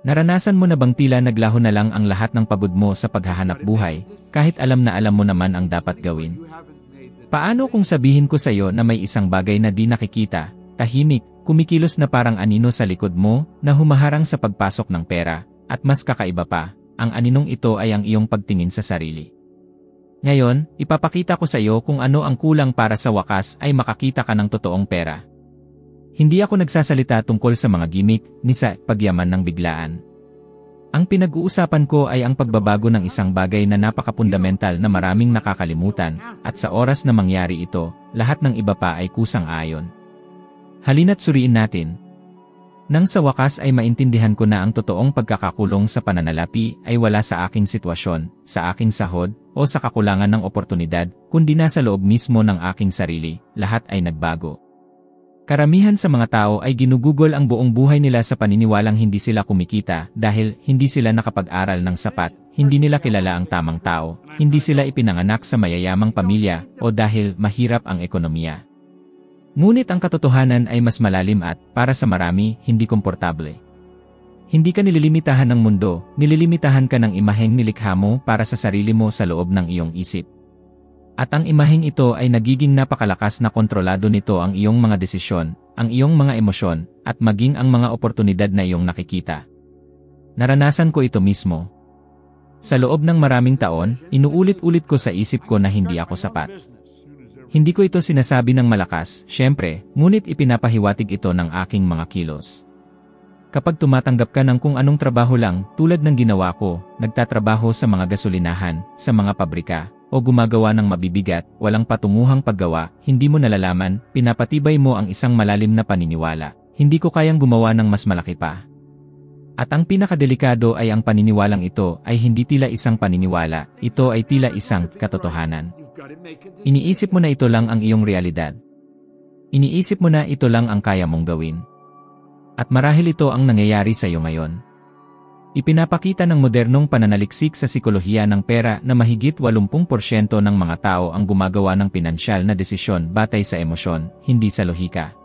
Naranasan mo na bang tila naglaho na lang ang lahat ng pagod mo sa paghahanap buhay, kahit alam na alam mo naman ang dapat gawin? Paano kung sabihin ko sa iyo na may isang bagay na di nakikita, tahimik, kumikilos na parang anino sa likod mo, na humaharang sa pagpasok ng pera, at mas kakaiba pa, ang aninong ito ay ang iyong pagtingin sa sarili. Ngayon, ipapakita ko sa iyo kung ano ang kulang para sa wakas ay makakita ka ng totoong pera. Hindi ako nagsasalita tungkol sa mga gimmick ni sa pagyaman ng biglaan. Ang pinag-uusapan ko ay ang pagbabago ng isang bagay na napakapundamental na maraming nakakalimutan, at sa oras na mangyari ito, lahat ng iba pa ay kusang-ayon. Halina't suriin natin. Nang sa wakas ay maintindihan ko na ang totoong pagkakakulong sa pananalapi ay wala sa aking sitwasyon, sa aking sahod, o sa kakulangan ng oportunidad, kundi nasa loob mismo ng aking sarili, lahat ay nagbago. Karamihan sa mga tao ay ginugugol ang buong buhay nila sa paniniwalang hindi sila kumikita dahil hindi sila nakapag-aral ng sapat, hindi nila kilala ang tamang tao, hindi sila ipinanganak sa mayayamang pamilya, o dahil mahirap ang ekonomiya. Ngunit ang katotohanan ay mas malalim at, para sa marami, hindi komportable. Hindi ka nililimitahan ng mundo, nililimitahan ka ng imaheng nilikha mo para sa sarili mo sa loob ng iyong isip. At ang imaheng ito ay nagiging napakalakas na kontrolado nito ang iyong mga desisyon, ang iyong mga emosyon, at maging ang mga oportunidad na iyong nakikita. Naranasan ko ito mismo. Sa loob ng maraming taon, inuulit-ulit ko sa isip ko na hindi ako sapat. Hindi ko ito sinasabi ng malakas, syempre, ngunit ipinapahiwatig ito ng aking mga kilos. Kapag tumatanggap ka ng kung anong trabaho lang, tulad ng ginawa ko, nagtatrabaho sa mga gasolinahan, sa mga pabrika, o gumagawa ng mabibigat, walang patunguhang paggawa, hindi mo nalalaman, pinapatibay mo ang isang malalim na paniniwala. Hindi ko kayang gumawa ng mas malaki pa. At ang pinakadelikado ay ang paniniwalang ito ay hindi tila isang paniniwala, ito ay tila isang katotohanan. Iniisip mo na ito lang ang iyong realidad. Iniisip mo na ito lang ang kaya mong gawin. At marahil ito ang nangyayari sa iyo ngayon. Ipinapakita ng modernong pananaliksik sa sikolohiya ng pera na mahigit 80% ng mga tao ang gumagawa ng pinansyal na desisyon batay sa emosyon, hindi sa lohika.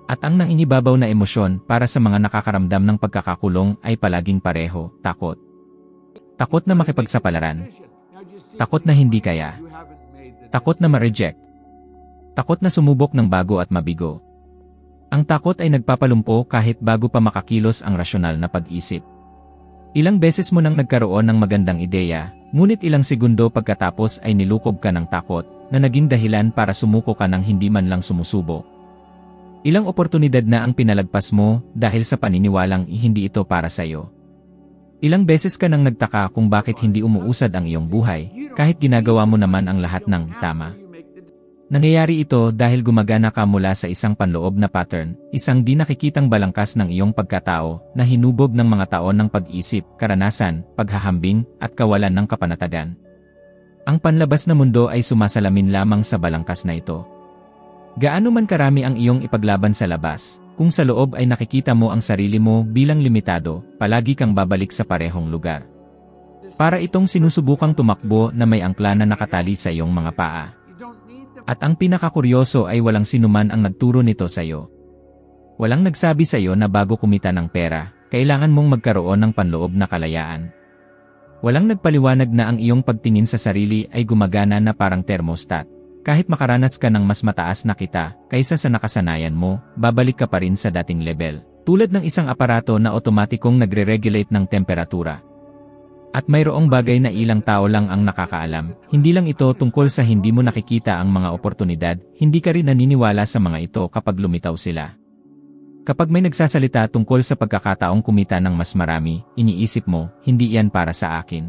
At ang nangingibabaw na emosyon para sa mga nakakaramdam ng pagkakakulong ay palaging pareho, takot. Takot na makipagsapalaran. Takot na hindi kaya. Takot na ma-reject. Takot na sumubok ng bago at mabigo. Ang takot ay nagpapalumpo kahit bago pa makakilos ang rasyonal na pag-isip. Ilang beses mo nang nagkaroon ng magandang ideya, ngunit ilang segundo pagkatapos ay nilukob ka ng takot, na naging dahilan para sumuko ka ng hindi man lang sumusubo. Ilang oportunidad na ang pinalagpas mo dahil sa paniniwalang hindi ito para sa iyo. Ilang beses ka nang nagtaka kung bakit hindi umuusad ang iyong buhay, kahit ginagawa mo naman ang lahat ng tama. Nangyayari ito dahil gumagana ka mula sa isang panloob na pattern, isang di nakikitang balangkas ng iyong pagkatao na hinubog ng mga taon ng pag-isip, karanasan, paghahambing, at kawalan ng kapanatagan. Ang panlabas na mundo ay sumasalamin lamang sa balangkas na ito. Gaano man karami ang iyong ipaglaban sa labas, kung sa loob ay nakikita mo ang sarili mo bilang limitado, palagi kang babalik sa parehong lugar. Para itong sinusubukang tumakbo na may angkla na nakatali sa iyong mga paa. At ang pinakakuryoso ay walang sinuman ang nagturo nito sa iyo. Walang nagsabi sa iyo na bago kumita ng pera, kailangan mong magkaroon ng panloob na kalayaan. Walang nagpaliwanag na ang iyong pagtingin sa sarili ay gumagana na parang thermostat. Kahit makaranas ka ng mas mataas na kita kaysa sa nakasanayan mo, babalik ka pa rin sa dating level. Tulad ng isang aparato na otomatikong nagre-regulate ng temperatura. At mayroong bagay na ilang tao lang ang nakakaalam, hindi lang ito tungkol sa hindi mo nakikita ang mga oportunidad, hindi ka rin naniniwala sa mga ito kapag lumitaw sila. Kapag may nagsasalita tungkol sa pagkakataong kumita ng mas marami, iniisip mo, hindi yan para sa akin.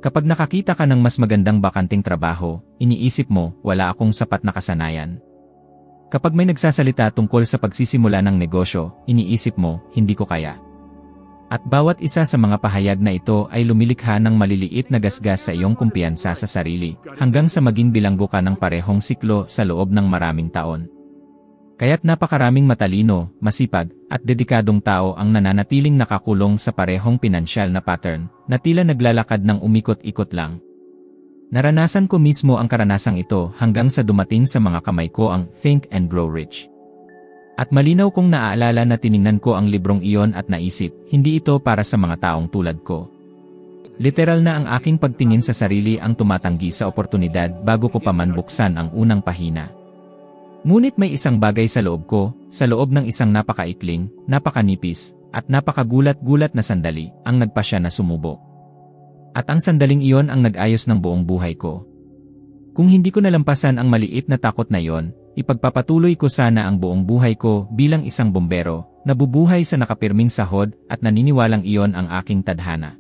Kapag nakakita ka ng mas magandang bakanting trabaho, iniisip mo, wala akong sapat na kasanayan. Kapag may nagsasalita tungkol sa pagsisimula ng negosyo, iniisip mo, hindi ko kaya. At bawat isa sa mga pahayag na ito ay lumilikha ng maliliit na gasgas sa iyong kumpiyansa sa sarili, hanggang sa maging bilanggo ka ng parehong siklo sa loob ng maraming taon. Kaya't napakaraming matalino, masipag, at dedikadong tao ang nananatiling nakakulong sa parehong pinansyal na pattern, na tila naglalakad ng umikot-ikot lang. Naranasan ko mismo ang karanasang ito hanggang sa dumating sa mga kamay ko ang Think and Grow Rich. At malinaw kong naaalala na tiningnan ko ang librong iyon at naisip, hindi ito para sa mga taong tulad ko. Literal na ang aking pagtingin sa sarili ang tumatanggi sa oportunidad bago ko pa man buksan ang unang pahina. Ngunit may isang bagay sa loob ko, sa loob ng isang napakaikling, napakanipis, at napakagulat-gulat na sandali, ang nagpasya na sumubok. At ang sandaling iyon ang nag-ayos ng buong buhay ko. Kung hindi ko nalampasan ang maliit na takot na iyon, ipagpapatuloy ko sana ang buong buhay ko bilang isang bombero, nabubuhay sa nakapirming sahod at naniniwalang iyon ang aking tadhana.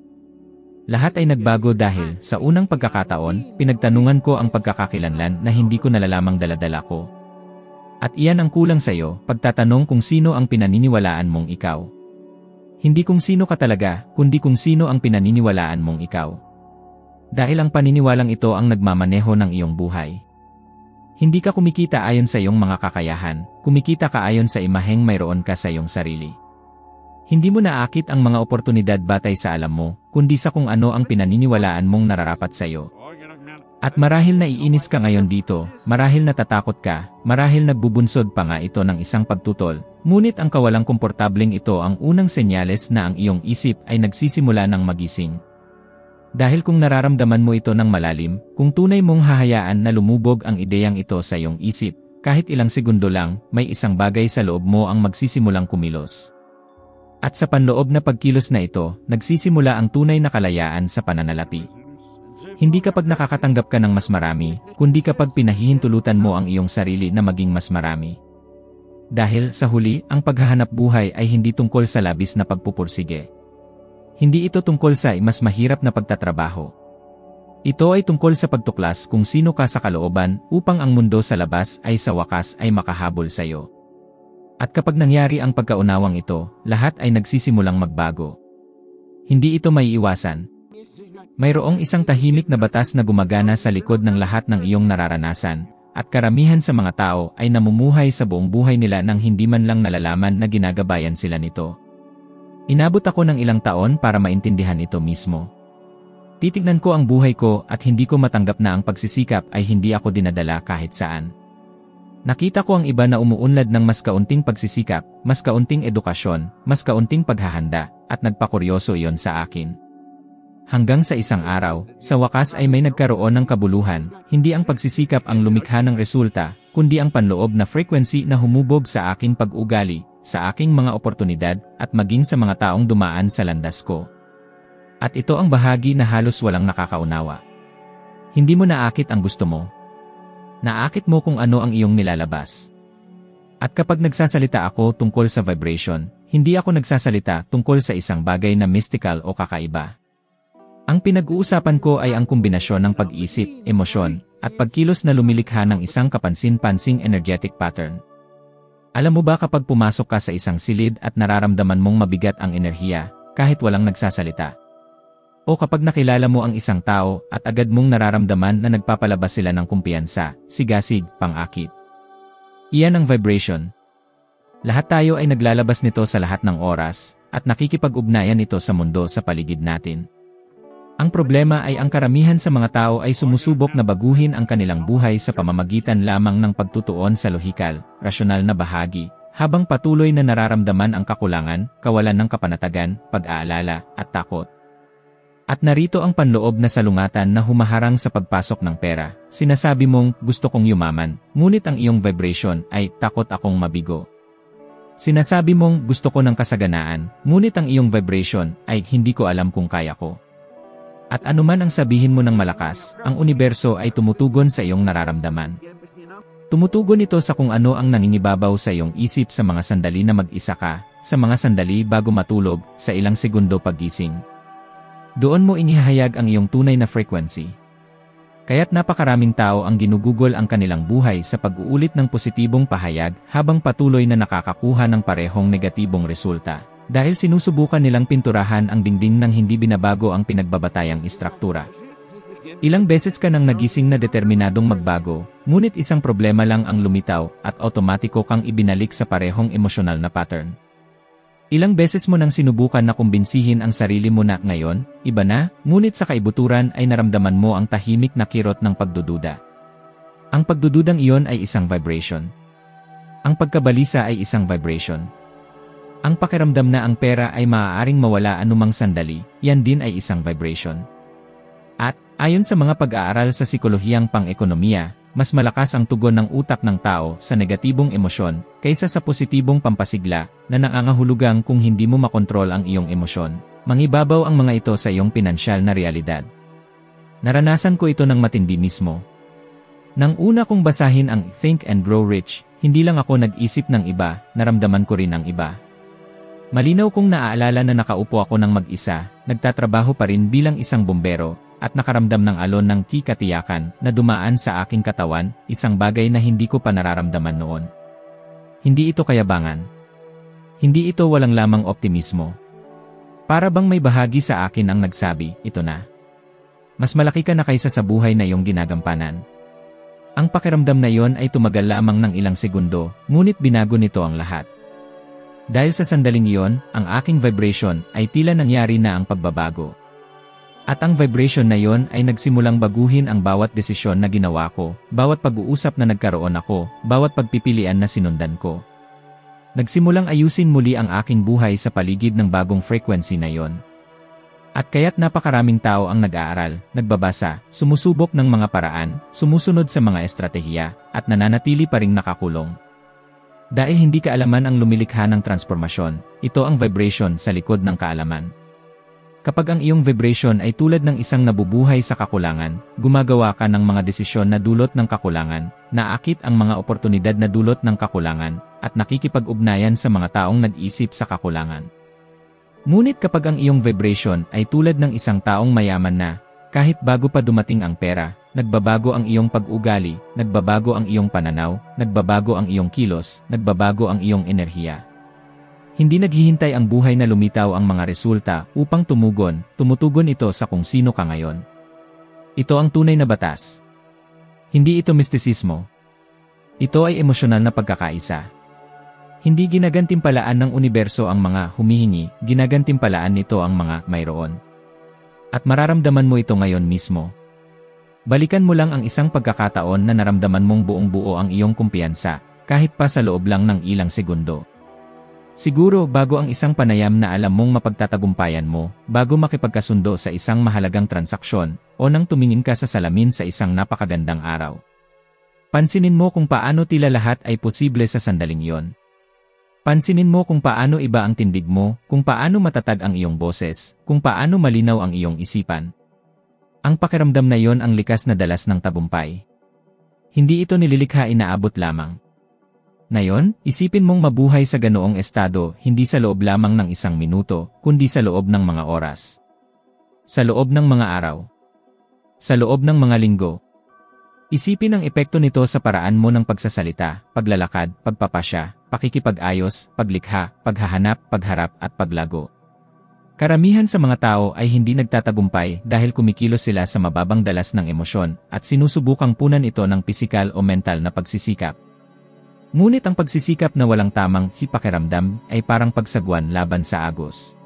Lahat ay nagbago dahil, sa unang pagkakataon, pinagtanungan ko ang pagkakakilanlan na hindi ko nalalamang daladala ko. At iyan ang kulang sa'yo, pagtatanong kung sino ang pinaniniwalaan mong ikaw. Hindi kung sino ka talaga, kundi kung sino ang pinaniniwalaan mong ikaw. Dahil ang paniniwalang ito ang nagmamaneho ng iyong buhay. Hindi ka kumikita ayon sa iyong mga kakayahan, kumikita ka ayon sa imaheng mayroon ka sa iyong sarili. Hindi mo naakit ang mga oportunidad batay sa alam mo, kundi sa kung ano ang pinaniniwalaan mong nararapat sa iyo. At marahil naiinis ka ngayon dito, marahil natatakot ka, marahil nagbubunsod pa nga ito ng isang pagtutol, ngunit ang kawalang komportableng ito ang unang senyales na ang iyong isip ay nagsisimula ng magising. Dahil kung nararamdaman mo ito ng malalim, kung tunay mong hahayaan na lumubog ang ideyang ito sa iyong isip, kahit ilang segundo lang, may isang bagay sa loob mo ang magsisimulang kumilos. At sa panloob na pagkilos na ito, nagsisimula ang tunay na kalayaan sa pananalapi. Hindi kapag nakakatanggap ka ng mas marami, kundi kapag pinahihintulutan mo ang iyong sarili na maging mas marami. Dahil, sa huli, ang paghahanap buhay ay hindi tungkol sa labis na pagpupursige. Hindi ito tungkol sa mas mahirap na pagtatrabaho. Ito ay tungkol sa pagtuklas kung sino ka sa kalooban upang ang mundo sa labas ay sa wakas ay makahabol sa iyo. At kapag nangyari ang pagkaunawang ito, lahat ay nagsisimulang magbago. Hindi ito maiiwasan. Mayroong isang tahimik na batas na gumagana sa likod ng lahat ng iyong nararanasan, at karamihan sa mga tao ay namumuhay sa buong buhay nila nang hindi man lang nalalaman na ginagabayan sila nito. Inabot ako ng ilang taon para maintindihan ito mismo. Titignan ko ang buhay ko at hindi ko matanggap na ang pagsisikap ay hindi ako dinadala kahit saan. Nakita ko ang iba na umuunlad ng mas kaunting pagsisikap, mas kaunting edukasyon, mas kaunting paghahanda, at nagpakuryoso iyon sa akin. Hanggang sa isang araw, sa wakas ay may nagkaroon ng kabuluhan, hindi ang pagsisikap ang lumikha ng resulta, kundi ang panloob na frequency na humubog sa aking pag-ugali, sa aking mga oportunidad, at maging sa mga taong dumaan sa landas ko. At ito ang bahagi na halos walang nakakaunawa. Hindi mo naakit ang gusto mo. Naakit mo kung ano ang iyong nilalabas. At kapag nagsasalita ako tungkol sa vibration, hindi ako nagsasalita tungkol sa isang bagay na mystical o kakaiba. Ang pinag-uusapan ko ay ang kombinasyon ng pag-isip, emosyon, at pagkilos na lumilikha ng isang kapansin-pansing energetic pattern. Alam mo ba kapag pumasok ka sa isang silid at nararamdaman mong mabigat ang enerhiya, kahit walang nagsasalita? O kapag nakilala mo ang isang tao at agad mong nararamdaman na nagpapalabas sila ng kumpiyansa, sigasig, pang-akit. Iyan ang vibration. Lahat tayo ay naglalabas nito sa lahat ng oras, at nakikipag-ugnayan ito sa mundo sa paligid natin. Ang problema ay ang karamihan sa mga tao ay sumusubok na baguhin ang kanilang buhay sa pamamagitan lamang ng pagtutuon sa lohikal, rasyonal na bahagi, habang patuloy na nararamdaman ang kakulangan, kawalan ng kapanatagan, pag-aalala, at takot. At narito ang panloob na salungatan na humaharang sa pagpasok ng pera. Sinasabi mong, gusto kong yumaman, ngunit ang iyong vibration ay, takot akong mabigo. Sinasabi mong, gusto ko ng kasaganaan, ngunit ang iyong vibration ay, hindi ko alam kung kaya ko. At anuman ang sabihin mo ng malakas, ang universo ay tumutugon sa iyong nararamdaman. Tumutugon ito sa kung ano ang nangingibabaw sa iyong isip sa mga sandali na mag-isa ka, sa mga sandali bago matulog, sa ilang segundo paggising. Doon mo inihahayag ang iyong tunay na frequency. Kaya't napakaraming tao ang ginugugol ang kanilang buhay sa pag-uulit ng positibong pahayag habang patuloy na nakakakuha ng parehong negatibong resulta. Dahil sinusubukan nilang pinturahan ang dingding ng hindi binabago ang pinagbabatayang istruktura. Ilang beses ka nang nagising na determinadong magbago, ngunit isang problema lang ang lumitaw at otomatiko kang ibinalik sa parehong emosyonal na pattern. Ilang beses mo nang sinubukan na kumbinsihin ang sarili mo na ngayon, iba na, ngunit sa kaibuturan ay naramdaman mo ang tahimik na kirot ng pagdududa. Ang pagdududang iyon ay isang vibration. Ang pagkabalisa ay isang vibration. Ang pakiramdam na ang pera ay maaaring mawala anumang sandali, yan din ay isang vibration. At, ayon sa mga pag-aaral sa psikolohiyang pang-ekonomiya, mas malakas ang tugon ng utak ng tao sa negatibong emosyon kaysa sa positibong pampasigla na nangangahulugang kung hindi mo makontrol ang iyong emosyon. Mangibabaw ang mga ito sa iyong pinansyal na realidad. Naranasan ko ito ng matindi mismo. Nang una kong basahin ang Think and Grow Rich, hindi lang ako nag-isip ng iba, naramdaman ko rin ang iba. Malinaw kong naaalala na nakaupo ako ng mag-isa, nagtatrabaho pa rin bilang isang bombero, at nakaramdam ng alon ng katiyakan na dumaan sa aking katawan, isang bagay na hindi ko pa nararamdaman noon. Hindi ito kayabangan. Hindi ito walang lamang optimismo. Para bang may bahagi sa akin ang nagsabi, ito na. Mas malaki ka na kaysa sa buhay na iyong ginagampanan. Ang pakiramdam na iyon ay tumagal lamang ng ilang segundo, ngunit binago nito ang lahat. Dahil sa sandaling iyon, ang aking vibration ay tila nangyari na ang pagbabago. At ang vibration na iyon ay nagsimulang baguhin ang bawat desisyon na ginawa ko, bawat pag-uusap na nagkaroon ako, bawat pagpipilian na sinundan ko. Nagsimulang ayusin muli ang aking buhay sa paligid ng bagong frequency na iyon. At kaya't napakaraming tao ang nag-aaral, nagbabasa, sumusubok ng mga paraan, sumusunod sa mga estratehiya, at nananatili pa ring nakakulong. Dahil hindi kaalaman ang lumilikha ng transformasyon, ito ang vibration sa likod ng kaalaman. Kapag ang iyong vibration ay tulad ng isang nabubuhay sa kakulangan, gumagawa ka ng mga desisyon na dulot ng kakulangan, naakit ang mga oportunidad na dulot ng kakulangan, at nakikipag-ugnayan sa mga taong nag-isip sa kakulangan. Ngunit kapag ang iyong vibration ay tulad ng isang taong mayaman na, kahit bago pa dumating ang pera, nagbabago ang iyong pag-ugali, nagbabago ang iyong pananaw, nagbabago ang iyong kilos, nagbabago ang iyong enerhiya. Hindi naghihintay ang buhay na lumitaw ang mga resulta upang tumutugon ito sa kung sino ka ngayon. Ito ang tunay na batas. Hindi ito mistisismo. Ito ay emosyonal na pagkakaisa. Hindi ginagantimpalaan ng universo ang mga humihingi, ginagantimpalaan nito ang mga mayroon. At mararamdaman mo ito ngayon mismo. Balikan mo lang ang isang pagkakataon na naramdaman mong buong-buo ang iyong kumpiyansa, kahit pa sa loob lang ng ilang segundo. Siguro bago ang isang panayam na alam mong mapagtatagumpayan mo, bago makipagkasundo sa isang mahalagang transaksyon, o nang tumingin ka sa salamin sa isang napakagandang araw. Pansinin mo kung paano tila lahat ay posible sa sandaling iyon. Pansinin mo kung paano iba ang tindig mo, kung paano matatag ang iyong boses, kung paano malinaw ang iyong isipan. Ang pakiramdam na iyon ang likas na dalas ng tagumpay. Hindi ito nililikha inaabot lamang. Ngayon, isipin mong mabuhay sa ganoong estado hindi sa loob lamang ng isang minuto, kundi sa loob ng mga oras. Sa loob ng mga araw. Sa loob ng mga linggo. Isipin ang epekto nito sa paraan mo ng pagsasalita, paglalakad, pagpapasya, pakikipag-ayos, paglikha, paghahanap, pagharap at paglago. Karamihan sa mga tao ay hindi nagtatagumpay dahil kumikilos sila sa mababang dalas ng emosyon at sinusubukang punan ito ng pisikal o mental na pagsisikap. Ngunit ang pagsisikap na walang tamang pakiramdam ay parang pagsagwan laban sa agos.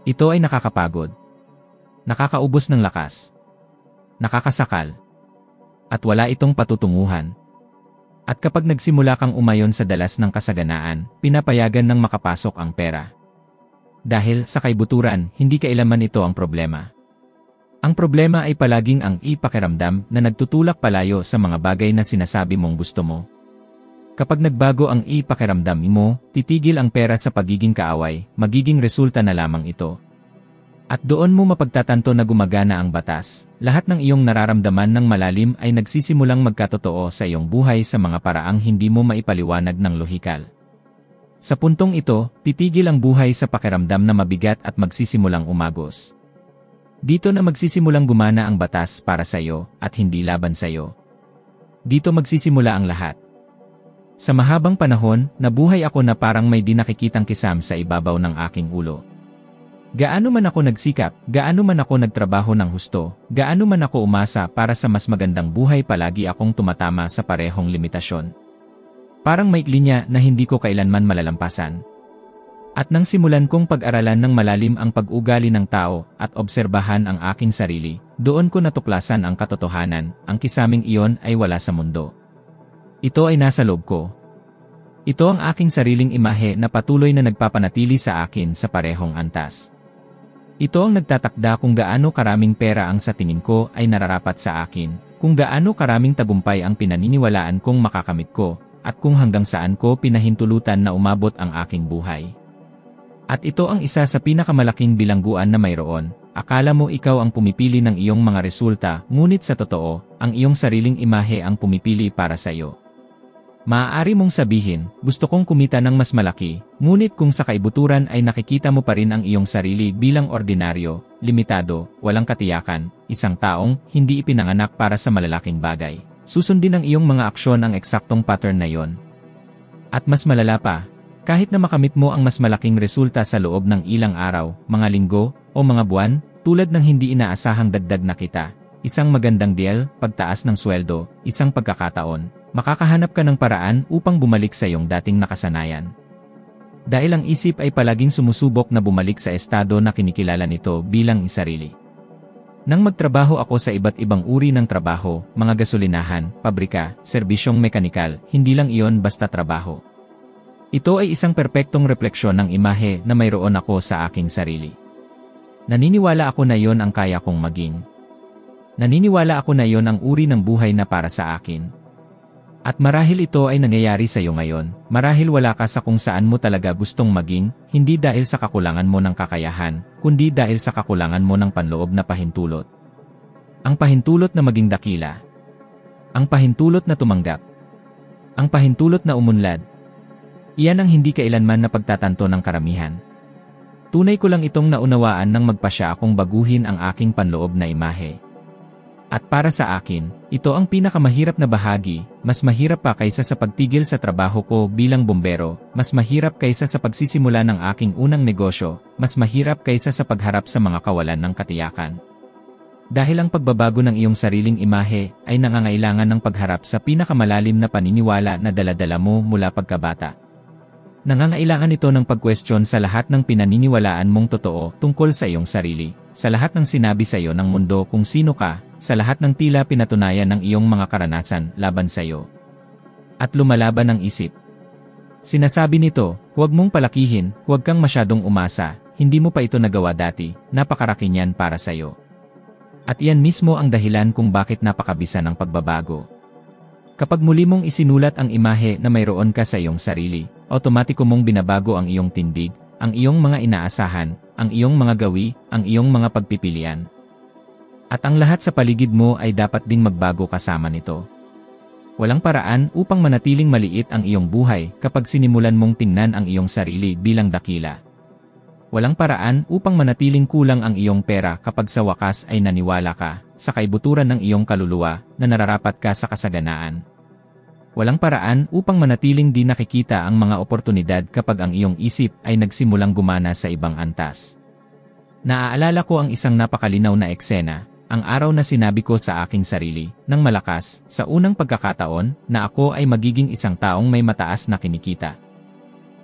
Ito ay nakakapagod, nakakaubos ng lakas, nakakasakal, at wala itong patutunguhan. At kapag nagsimula kang umayon sa dalas ng kasaganaan, pinapayagan ng makapasok ang pera. Dahil sa kaibuturan, hindi kailanman ito ang problema. Ang problema ay palaging ang pakiramdam na nagtutulak palayo sa mga bagay na sinasabi mong gusto mo. Kapag nagbago ang pakiramdam mo, titigil ang pera sa pagiging kaaway, magiging resulta na lamang ito. At doon mo mapagtatanto na gumagana ang batas, lahat ng iyong nararamdaman ng malalim ay nagsisimulang magkatotoo sa iyong buhay sa mga paraang hindi mo maipaliwanag ng lohikal. Sa puntong ito, titigil ang buhay sa pakiramdam na mabigat at magsisimulang umagos. Dito na magsisimulang gumana ang batas para sa iyo at hindi laban sa iyo. Dito magsisimula ang lahat. Sa mahabang panahon, nabuhay ako na parang may di nakikitang kisam sa ibabaw ng aking ulo. Gaano man ako nagsikap, gaano man ako nagtrabaho ng husto, gaano man ako umasa para sa mas magandang buhay, palagi akong tumatama sa parehong limitasyon. Parang maikli niya na hindi ko kailanman malalampasan. At nang simulan kong pag-aralan ng malalim ang pag-ugali ng tao at obserbahan ang aking sarili, doon ko natuklasan ang katotohanan, ang kisaming iyon ay wala sa mundo. Ito ay nasa loob ko. Ito ang aking sariling imahe na patuloy na nagpapanatili sa akin sa parehong antas. Ito ang nagtatakda kung gaano karaming pera ang sa tingin ko ay nararapat sa akin, kung gaano karaming tagumpay ang pinaniniwalaan kong makakamit ko, at kung hanggang saan ko pinahintulutan na umabot ang aking buhay. At ito ang isa sa pinakamalaking bilangguan na mayroon. Akala mo ikaw ang pumipili ng iyong mga resulta, ngunit sa totoo, ang iyong sariling imahe ang pumipili para sa iyo. Maaari mong sabihin, gusto kong kumita ng mas malaki, ngunit kung sa kaibuturan ay nakikita mo pa rin ang iyong sarili bilang ordinaryo, limitado, walang katiyakan, isang taong hindi ipinanganak para sa malalaking bagay. Susundin ang iyong mga aksyon ang eksaktong pattern na yon. At mas malala pa, kahit na makamit mo ang mas malaking resulta sa loob ng ilang araw, mga linggo, o mga buwan, tulad ng hindi inaasahang dagdag na kita, isang magandang deal, pagtaas ng sweldo, isang pagkakataon, makakahanap ka ng paraan upang bumalik sa iyong dating nakasanayan. Dahil ang isip ay palaging sumusubok na bumalik sa estado na kinikilala nito bilang isarili. Nang magtrabaho ako sa iba't ibang uri ng trabaho, mga gasolinahan, pabrika, serbisyong mekanikal, hindi lang iyon basta trabaho. Ito ay isang perpektong refleksyon ng imahe na mayroon ako sa aking sarili. Naniniwala ako na iyon ang kaya kong maging. Naniniwala ako na iyon ang uri ng buhay na para sa akin. At marahil ito ay nangyayari sa iyo ngayon, marahil wala ka sa kung saan mo talaga gustong maging, hindi dahil sa kakulangan mo ng kakayahan, kundi dahil sa kakulangan mo ng panloob na pahintulot. Ang pahintulot na maging dakila. Ang pahintulot na tumanggap. Ang pahintulot na umunlad. Iyan ang hindi kailanman na pagtatanto ng karamihan. Tunay ko lang itong naunawaan nang magpasya akong baguhin ang aking panloob na imahe. At para sa akin, ito ang pinakamahirap na bahagi, mas mahirap pa kaysa sa pagtigil sa trabaho ko bilang bombero, mas mahirap kaysa sa pagsisimula ng aking unang negosyo, mas mahirap kaysa sa pagharap sa mga kawalan ng katiyakan. Dahil ang pagbabago ng iyong sariling imahe ay nangangailangan ng pagharap sa pinakamalalim na paniniwala na dala-dala mo mula pagkabata. Nangangailangan ito ng pagkwestiyon sa lahat ng pinaniniwalaan mong totoo tungkol sa iyong sarili, sa lahat ng sinabi sa iyo ng mundo kung sino ka, sa lahat ng tila pinatunayan ng iyong mga karanasan laban sa iyo. At lumalaban ang isip. Sinasabi nito, huwag mong palakihin, huwag kang masyadong umasa, hindi mo pa ito nagawa dati, napakaraki niyan para sa iyo. At iyan mismo ang dahilan kung bakit napakabisa ng pagbabago. Kapag muli mong isinulat ang imahe na mayroon ka sa iyong sarili, otomatiko mong binabago ang iyong tindig, ang iyong mga inaasahan, ang iyong mga gawi, ang iyong mga pagpipilian. At ang lahat sa paligid mo ay dapat ding magbago kasama nito. Walang paraan upang manatiling maliit ang iyong buhay kapag sinimulan mong tingnan ang iyong sarili bilang dakila. Walang paraan upang manatiling kulang ang iyong pera kapag sa wakas ay naniwala ka sa kaibuturan ng iyong kaluluwa na nararapat ka sa kasaganaan. Walang paraan upang manatiling di nakikita ang mga oportunidad kapag ang iyong isip ay nagsimulang gumana sa ibang antas. Naaalala ko ang isang napakalinaw na eksena, ang araw na sinabi ko sa aking sarili, ng malakas, sa unang pagkakataon, na ako ay magiging isang taong may mataas na kinikita.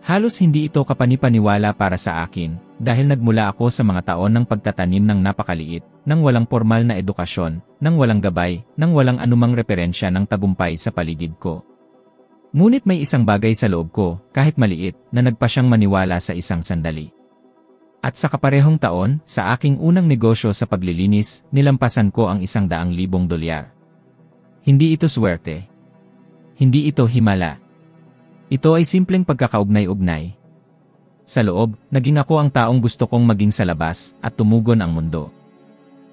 Halos hindi ito kapanipaniwala para sa akin, dahil nagmula ako sa mga taon ng pagtatanim ng napakaliit, nang walang formal na edukasyon, nang walang gabay, nang walang anumang referensya ng tagumpay sa paligid ko. Ngunit may isang bagay sa loob ko, kahit maliit, na nagpa siyang maniwala sa isang sandali. At sa kaparehong taon, sa aking unang negosyo sa paglilinis, nilampasan ko ang $100,000. Hindi ito swerte. Hindi ito himala. Ito ay simpleng pagkakaugnay-ugnay. Sa loob, naging ako ang taong gusto kong maging sa labas, at tumugon ang mundo.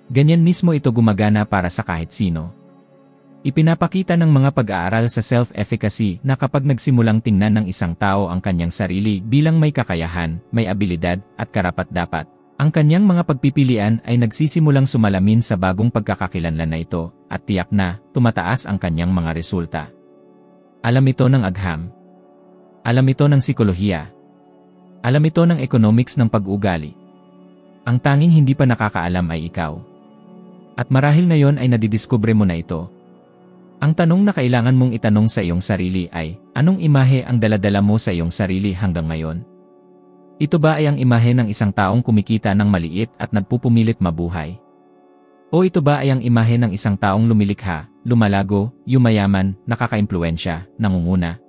Ganyan mismo ito gumagana para sa kahit sino. Ipinapakita ng mga pag-aaral sa self-efficacy na kapag nagsimulang tingnan ng isang tao ang kanyang sarili bilang may kakayahan, may abilidad, at karapat-dapat, ang kanyang mga pagpipilian ay nagsisimulang sumalamin sa bagong pagkakakilanlan na ito, at tiyak na, tumataas ang kanyang mga resulta. Alam ito ng agham. Alam ito ng psikolohiya. Alam ito ng economics ng pag-ugali. Ang tanging hindi pa nakakaalam ay ikaw. At marahil ngayon ay nadidiskubre mo na ito. Ang tanong na kailangan mong itanong sa iyong sarili ay, anong imahe ang daladala mo sa iyong sarili hanggang ngayon? Ito ba ay ang imahe ng isang taong kumikita ng maliit at nagpupumilit mabuhay? O ito ba ay ang imahe ng isang taong lumilikha, lumalago, yumayaman, nakakaimpluwensya, nangunguna?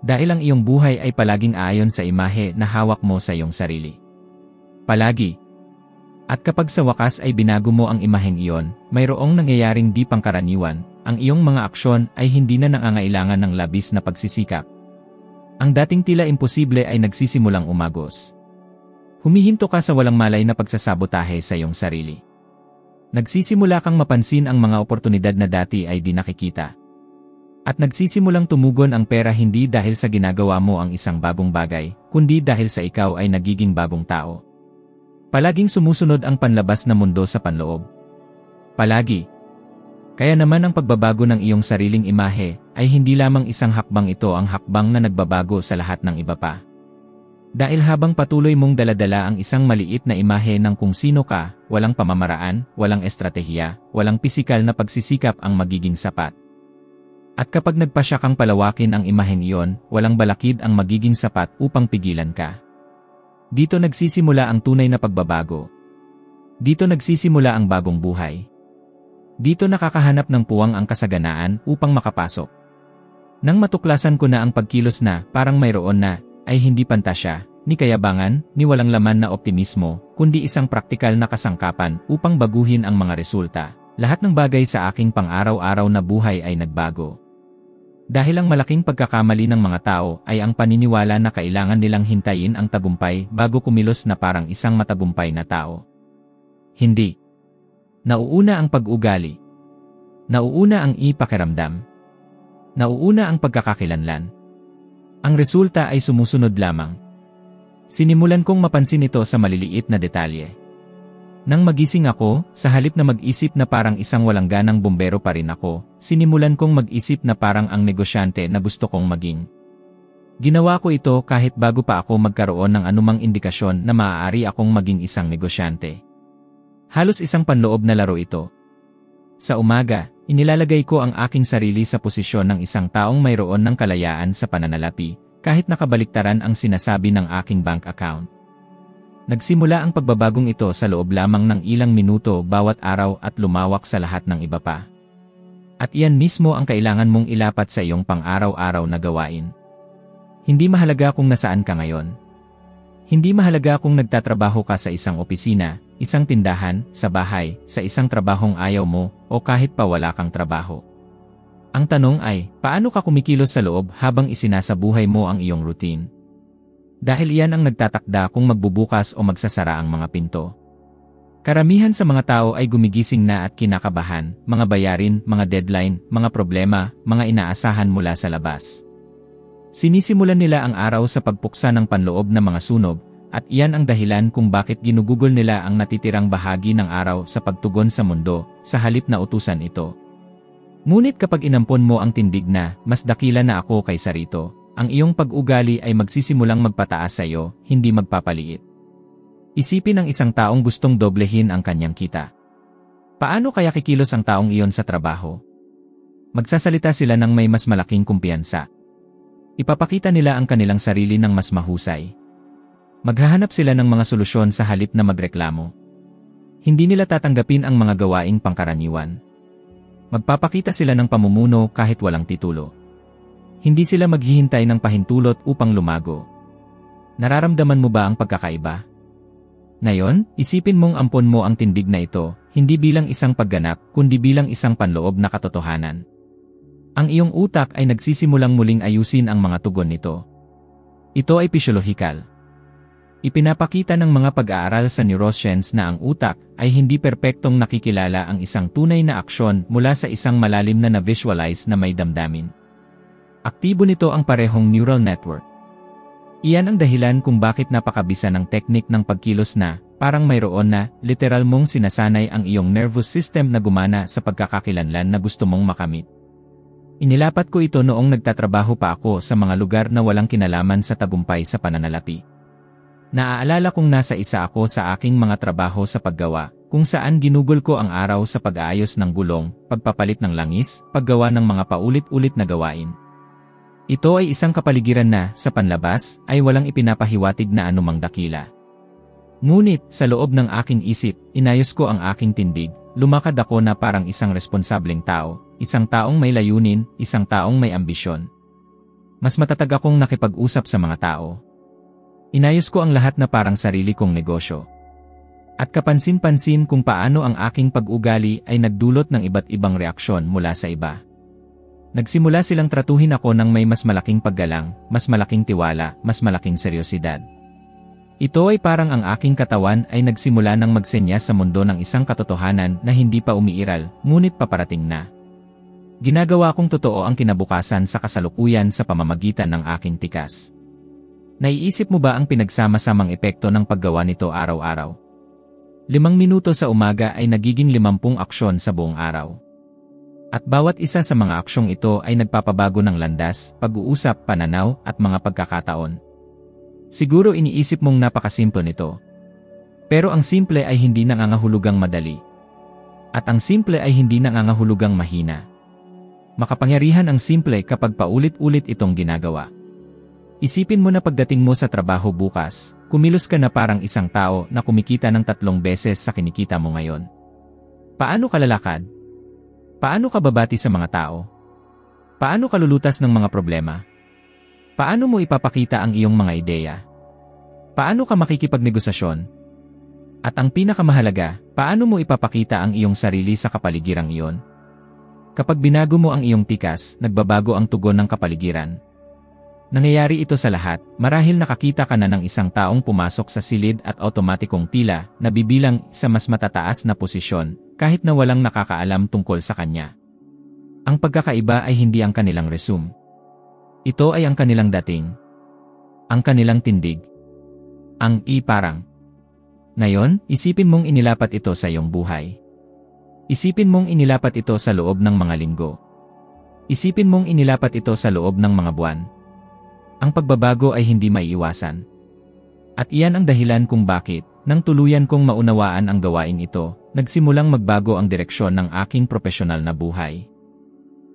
Dahil ang iyong buhay ay palaging aayon sa imahe na hawak mo sa iyong sarili. Palagi. At kapag sa wakas ay binago mo ang imaheng iyon, mayroong nangyayaring di pangkaraniwan, ang iyong mga aksyon ay hindi na nangangailangan ng labis na pagsisikap. Ang dating tila imposible ay nagsisimulang umagos. Humihinto ka sa walang malay na pagsasabotahe sa iyong sarili. Nagsisimula kang mapansin ang mga oportunidad na dati ay di nakikita. At nagsisimulang tumugon ang pera hindi dahil sa ginagawa mo ang isang bagong bagay, kundi dahil sa ikaw ay nagiging bagong tao. Palaging sumusunod ang panlabas na mundo sa panloob. Palagi. Kaya naman ang pagbabago ng iyong sariling imahe ay hindi lamang isang hakbang, ito ang hakbang na nagbabago sa lahat ng iba pa. Dahil habang patuloy mong daladala ang isang maliit na imahe ng kung sino ka, walang pamamaraan, walang estratehiya, walang pisikal na pagsisikap ang magiging sapat. At kapag nagpasya kang palawakin ang imaheng iyon, walang balakid ang magiging sapat upang pigilan ka. Dito nagsisimula ang tunay na pagbabago. Dito nagsisimula ang bagong buhay. Dito nakakahanap ng puwang ang kasaganaan upang makapasok. Nang matuklasan ko na ang pagkilos na parang mayroon na, ay hindi pantasya, ni kayabangan, ni walang laman na optimismo, kundi isang praktikal na kasangkapan upang baguhin ang mga resulta. Lahat ng bagay sa aking pang-araw-araw na buhay ay nagbago. Dahil ang malaking pagkakamali ng mga tao ay ang paniniwala na kailangan nilang hintayin ang tagumpay bago kumilos na parang isang matagumpay na tao. Hindi. Nauuna ang pag-ugali. Nauuna ang pakiramdam. Nauuna ang pagkakakilanlan. Ang resulta ay sumusunod lamang. Sinimulan kong mapansin ito sa maliliit na detalye. Nang magising ako, sa halip na mag-isip na parang isang walang ganang bumbero pa rin ako, sinimulan kong mag-isip na parang ang negosyante na gusto kong maging. Ginawa ko ito kahit bago pa ako magkaroon ng anumang indikasyon na maaari akong maging isang negosyante. Halos isang panloob na laro ito. Sa umaga, inilalagay ko ang aking sarili sa posisyon ng isang taong mayroon ng kalayaan sa pananalapi, kahit nakabaliktaran ang sinasabi ng aking bank account. Nagsimula ang pagbabagong ito sa loob lamang ng ilang minuto bawat araw at lumawak sa lahat ng iba pa. At iyan mismo ang kailangan mong ilapat sa iyong pang-araw-araw na gawain. Hindi mahalaga kung nasaan ka ngayon. Hindi mahalaga kung nagtatrabaho ka sa isang opisina, isang tindahan, sa bahay, sa isang trabahong ayaw mo, o kahit pa wala kang trabaho. Ang tanong ay, paano ka kumikilos sa loob habang isinasabuhay mo ang iyong routine? Dahil iyan ang nagtatakda kung magbubukas o magsasara ang mga pinto. Karamihan sa mga tao ay gumigising na at kinakabahan, mga bayarin, mga deadline, mga problema, mga inaasahan mula sa labas. Sinisimulan nila ang araw sa pagpuksa ng panloob na mga sunog, at iyan ang dahilan kung bakit ginugugol nila ang natitirang bahagi ng araw sa pagtugon sa mundo, sa halip na utusan ito. Ngunit kapag inampon mo ang tindig na, mas dakila na ako kaysa rito, ang iyong pag-ugali ay magsisimulang magpataas sa iyo, hindi magpapaliit. Isipin ang isang taong gustong doblehin ang kanyang kita. Paano kaya kikilos ang taong iyon sa trabaho? Magsasalita sila ng may mas malaking kumpiyansa. Ipapakita nila ang kanilang sarili ng mas mahusay. Maghahanap sila ng mga solusyon sa halip na magreklamo. Hindi nila tatanggapin ang mga gawaing pangkaraniwan. Magpapakita sila ng pamumuno kahit walang titulo. Hindi sila maghihintay ng pahintulot upang lumago. Nararamdaman mo ba ang pagkakaiba? Ngayon, isipin mong ampon mo ang tindig na ito, hindi bilang isang pagganap, kundi bilang isang panloob na katotohanan. Ang iyong utak ay nagsisimulang muling ayusin ang mga tugon nito. Ito ay pisyolohikal. Ipinapakita ng mga pag-aaral sa neuroscience na ang utak ay hindi perpektong nakikilala ang isang tunay na aksyon mula sa isang malalim na na-visualize na may damdamin. Aktibo nito ang parehong neural network. Iyan ang dahilan kung bakit napakabisa ng teknik ng pagkilos na, parang mayroon na, literal mong sinasanay ang iyong nervous system na gumana sa pagkakakilanlan na gusto mong makamit. Inilapat ko ito noong nagtatrabaho pa ako sa mga lugar na walang kinalaman sa tagumpay sa pananalapi. Naaalala kong nasa isa ako sa aking mga trabaho sa paggawa, kung saan ginugol ko ang araw sa pag-aayos ng gulong, pagpapalit ng langis, paggawa ng mga paulit-ulit na gawain. Ito ay isang kapaligiran na, sa panlabas, ay walang ipinapahiwatig na anumang dakila. Ngunit, sa loob ng aking isip, inayos ko ang aking tindig, lumakad ako na parang isang responsableng tao, isang taong may layunin, isang taong may ambisyon. Mas matatag akong nakipag-usap sa mga tao. Inayos ko ang lahat na parang sarili kong negosyo. At kapansin-pansin kung paano ang aking pag-ugali ay nagdulot ng iba't ibang reaksyon mula sa iba. Nagsimula silang tratuhin ako ng may mas malaking paggalang, mas malaking tiwala, mas malaking seryosidad. Ito ay parang ang aking katawan ay nagsimula ng magsenyas sa mundo ng isang katotohanan na hindi pa umiiral, ngunit paparating na. Ginagawa kong totoo ang kinabukasan sa kasalukuyan sa pamamagitan ng aking tikas. Naiisip mo ba ang pinagsama-samang epekto ng paggawa nito araw-araw? 5 minuto sa umaga ay nagiging 50 aksyon sa buong araw. At bawat isa sa mga aksyong ito ay nagpapabago ng landas, pag-uusap, pananaw, at mga pagkakataon. Siguro iniisip mong napakasimple nito. Pero ang simple ay hindi nangangahulugang madali. At ang simple ay hindi nangangahulugang mahina. Makapangyarihan ang simple kapag paulit-ulit itong ginagawa. Isipin mo na pagdating mo sa trabaho bukas, kumilos ka na parang isang tao na kumikita ng 3 beses sa kinikita mo ngayon. Paano ka lalakad? Paano ka babati sa mga tao? Paano ka lulutas ng mga problema? Paano mo ipapakita ang iyong mga ideya? Paano ka makikipagnegosasyon? At ang pinakamahalaga, paano mo ipapakita ang iyong sarili sa kapaligirang iyon? Kapag binago mo ang iyong tikas, nagbabago ang tugon ng kapaligiran. Nangyayari ito sa lahat, marahil nakakita ka na ng isang taong pumasok sa silid at automatikong tila, nabibilang sa mas matataas na posisyon, kahit na walang nakakaalam tungkol sa kanya. Ang pagkakaiba ay hindi ang kanilang resume. Ito ay ang kanilang dating. Ang kanilang tindig. Ang parang. Ngayon, isipin mong inilapat ito sa iyong buhay. Isipin mong inilapat ito sa loob ng mga linggo. Isipin mong inilapat ito sa loob ng mga buwan. Ang pagbabago ay hindi maiiwasan. At iyan ang dahilan kung bakit, nang tuluyan kong maunawaan ang gawain ito, nagsimulang magbago ang direksyon ng aking profesional na buhay.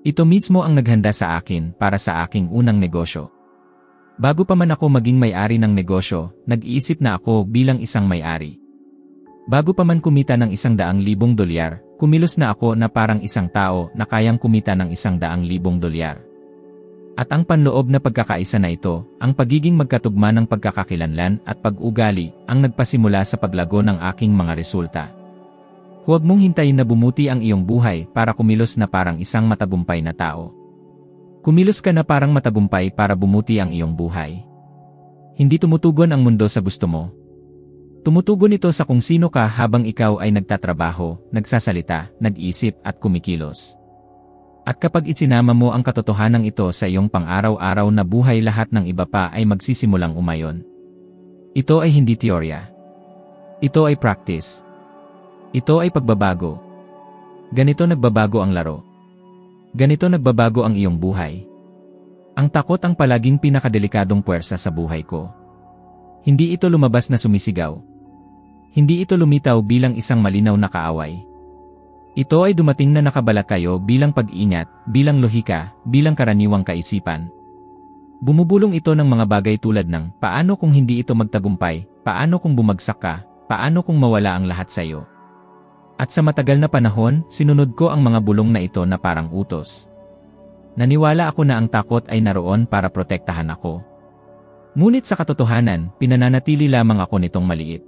Ito mismo ang naghanda sa akin para sa aking unang negosyo. Bago pa man ako maging may-ari ng negosyo, nag-iisip na ako bilang isang may-ari. Bago pa man kumita ng $100,000, kumilos na ako na parang isang tao na kayang kumita ng $100,000. At ang panloob na pagkakaisa na ito, ang pagiging magkatugma ng pagkakakilanlan at pag-ugali, ang nagpasimula sa paglago ng aking mga resulta. Huwag mong hintayin na bumuti ang iyong buhay para kumilos na parang isang matagumpay na tao. Kumilos ka na parang matagumpay para bumuti ang iyong buhay. Hindi tumutugon ang mundo sa gusto mo. Tumutugon ito sa kung sino ka habang ikaw ay nagtatrabaho, nagsasalita, nag-isip at kumikilos. At kapag isinama mo ang katotohanan ito sa iyong pang-araw-araw na buhay, lahat ng iba pa ay magsisimulang umayon. Ito ay hindi teorya. Ito ay practice. Ito ay pagbabago. Ganito nagbabago ang laro. Ganito nagbabago ang iyong buhay. Ang takot ang palaging pinakadelikadong puwersa sa buhay ko. Hindi ito lumabas na sumisigaw. Hindi ito lumitaw bilang isang malinaw na kaaway. Ito ay dumating na nakabalakayo bilang pag-ingat, bilang lohika, bilang karaniwang kaisipan. Bumubulong ito ng mga bagay tulad ng, paano kung hindi ito magtagumpay, paano kung bumagsak ka, paano kung mawala ang lahat sa iyo. At sa matagal na panahon, sinunod ko ang mga bulong na ito na parang utos. Naniwala ako na ang takot ay naroon para protektahan ako. Ngunit sa katotohanan, pinananatili lamang ako nitong maliit.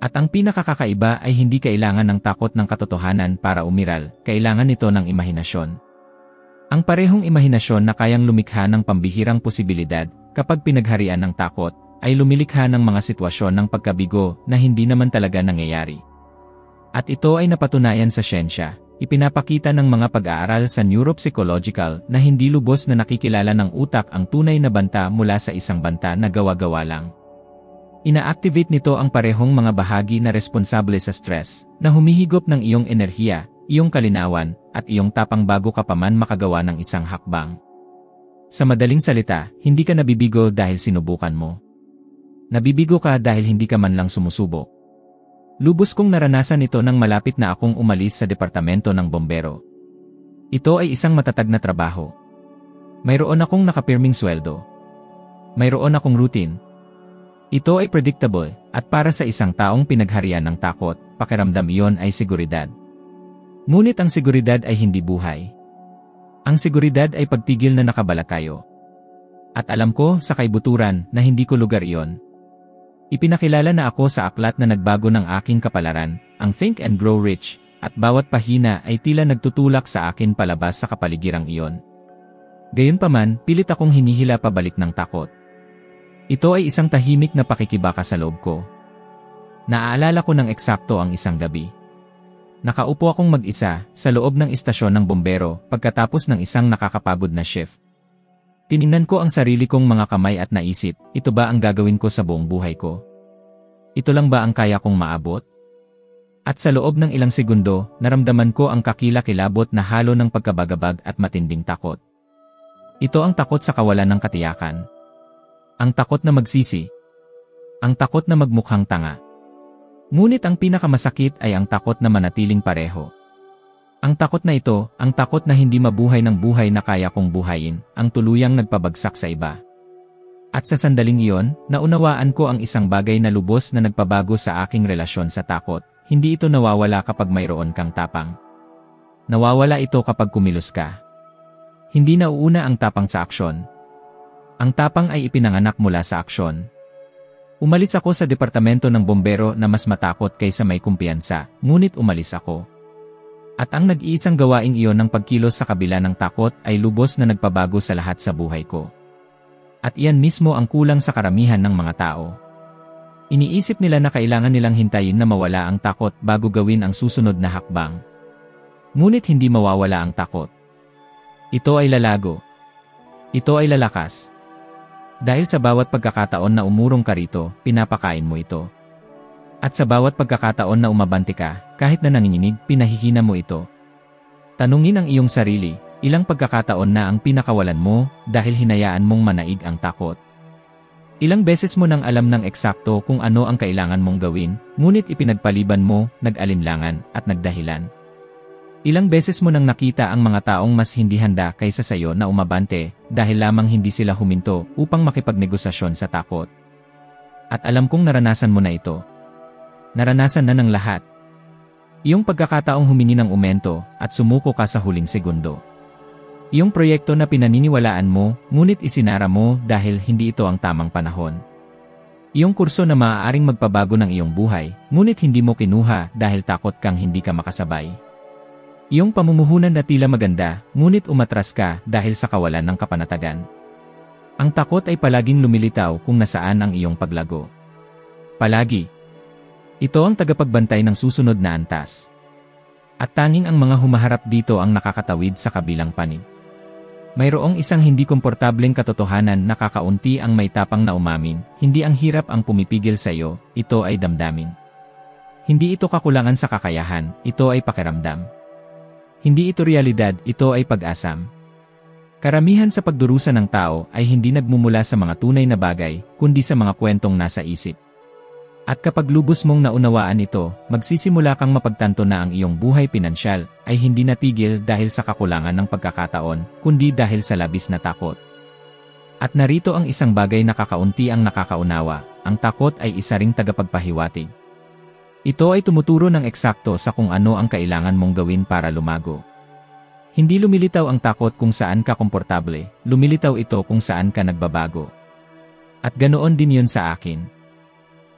At ang pinakakakaiba ay hindi kailangan ng takot ng katotohanan para umiral, kailangan nito ng imahinasyon. Ang parehong imahinasyon na kayang lumikha ng pambihirang posibilidad, kapag pinagharian ng takot, ay lumilikha ng mga sitwasyon ng pagkabigo na hindi naman talaga nangyayari. At ito ay napatunayan sa siyensya, ipinapakita ng mga pag-aaral sa neuropsychological na hindi lubos na nakikilala ng utak ang tunay na banta mula sa isang banta na gawa-gawa lang. Ina-activate nito ang parehong mga bahagi na responsable sa stress, na humihigop ng iyong enerhiya, iyong kalinawan, at iyong tapang bago ka pa man makagawa ng isang hakbang. Sa madaling salita, hindi ka nabibigo dahil sinubukan mo. Nabibigo ka dahil hindi ka man lang sumusubok. Lubos kong naranasan ito nang malapit na akong umalis sa departamento ng bombero. Ito ay isang matatag na trabaho. Mayroon akong nakapirming sweldo. Mayroon akong routine. Ito ay predictable, at para sa isang taong pinagharian ng takot, pakiramdam iyon ay seguridad. Ngunit ang seguridad ay hindi buhay. Ang seguridad ay pagtigil na nakabalakayo. At alam ko sa kaibuturan na hindi ko lugar iyon. Ipinakilala na ako sa aklat na nagbago ng aking kapalaran, ang Think and Grow Rich, at bawat pahina ay tila nagtutulak sa akin palabas sa kapaligirang iyon. Gayunpaman, pilit akong hinihila pabalik ng takot. Ito ay isang tahimik na pakikibaka sa loob ko. Naaalala ko ng eksakto ang isang gabi. Nakaupo akong mag-isa sa loob ng istasyon ng bombero pagkatapos ng isang nakakapagod na shift. Tiningnan ko ang sarili kong mga kamay at naisip, ito ba ang gagawin ko sa buong buhay ko? Ito lang ba ang kaya kong maabot? At sa loob ng ilang segundo, naramdaman ko ang kakilakilabot na halo ng pagkabagabag at matinding takot. Ito ang takot sa kawalan ng katiyakan. Ang takot na magsisi. Ang takot na magmukhang tanga. Ngunit ang pinakamasakit ay ang takot na manatiling pareho. Ang takot na ito, ang takot na hindi mabuhay ng buhay na kaya kong buhayin, ang tuluyang nagpabagsak sa iba. At sa sandaling iyon, naunawaan ko ang isang bagay na lubos na nagpabago sa aking relasyon sa takot. Hindi ito nawawala kapag mayroon kang tapang. Nawawala ito kapag kumilos ka. Hindi nauuna ang tapang sa aksyon. Ang tapang ay ipinanganak mula sa aksyon. Umalis ako sa departamento ng bombero na mas matakot kaysa may kumpiyansa, ngunit umalis ako. At ang nag-iisang gawaing iyon ng pagkilos sa kabila ng takot ay lubos na nagpabago sa lahat sa buhay ko. At iyan mismo ang kulang sa karamihan ng mga tao. Iniisip nila na kailangan nilang hintayin na mawala ang takot bago gawin ang susunod na hakbang. Ngunit hindi mawawala ang takot. Ito ay lalago. Ito ay lalakas. Dahil sa bawat pagkakataon na umurong ka rito, pinapakain mo ito. At sa bawat pagkakataon na umabante ka, kahit na nanginginig, pinahihina mo ito. Tanungin ang iyong sarili, ilang pagkakataon na ang pinakawalan mo dahil hinayaan mong manaig ang takot. Ilang beses mo nang alam ng eksakto kung ano ang kailangan mong gawin, ngunit ipinagpaliban mo, nag-alinlangan, at nagdahilan. Ilang beses mo nang nakita ang mga taong mas hindi handa kaysa sayo na umabante dahil lamang hindi sila huminto upang makipagnegosasyon sa takot. At alam kong naranasan mo na ito. Naranasan na ng lahat. Iyong pagkakataong humini ng umento at sumuko ka sa huling segundo. Iyong proyekto na pinaniniwalaan mo, ngunit isinara mo dahil hindi ito ang tamang panahon. Iyong kurso na maaaring magpabago ng iyong buhay, ngunit hindi mo kinuha dahil takot kang hindi ka makasabay. Iyong pamumuhunan na tila maganda, ngunit umatras ka dahil sa kawalan ng kapanatagan. Ang takot ay palaging lumilitaw kung nasaan ang iyong paglago. Palagi. Ito ang tagapagbantay ng susunod na antas. At tanging ang mga humaharap dito ang nakakatawid sa kabilang panig. Mayroong isang hindi komportableng katotohanan na kakaunti ang may tapang na umamin, hindi ang hirap ang pumipigil sa iyo, ito ay damdamin. Hindi ito kakulangan sa kakayahan, ito ay pakiramdam. Hindi ito realidad, ito ay pag-asam. Karamihan sa pagdurusa ng tao ay hindi nagmumula sa mga tunay na bagay, kundi sa mga kwentong nasa isip. At kapag lubos mong naunawaan ito, magsisimula kang mapagtanto na ang iyong buhay pinansyal ay hindi natigil dahil sa kakulangan ng pagkakataon, kundi dahil sa labis na takot. At narito ang isang bagay na kakaunti ang nakakaunawa, ang takot ay isa ring tagapagpahiwatig. Ito ay tumuturo ng eksakto sa kung ano ang kailangan mong gawin para lumago. Hindi lumilitaw ang takot kung saan ka komportable, lumilitaw ito kung saan ka nagbabago. At ganoon din yun sa akin.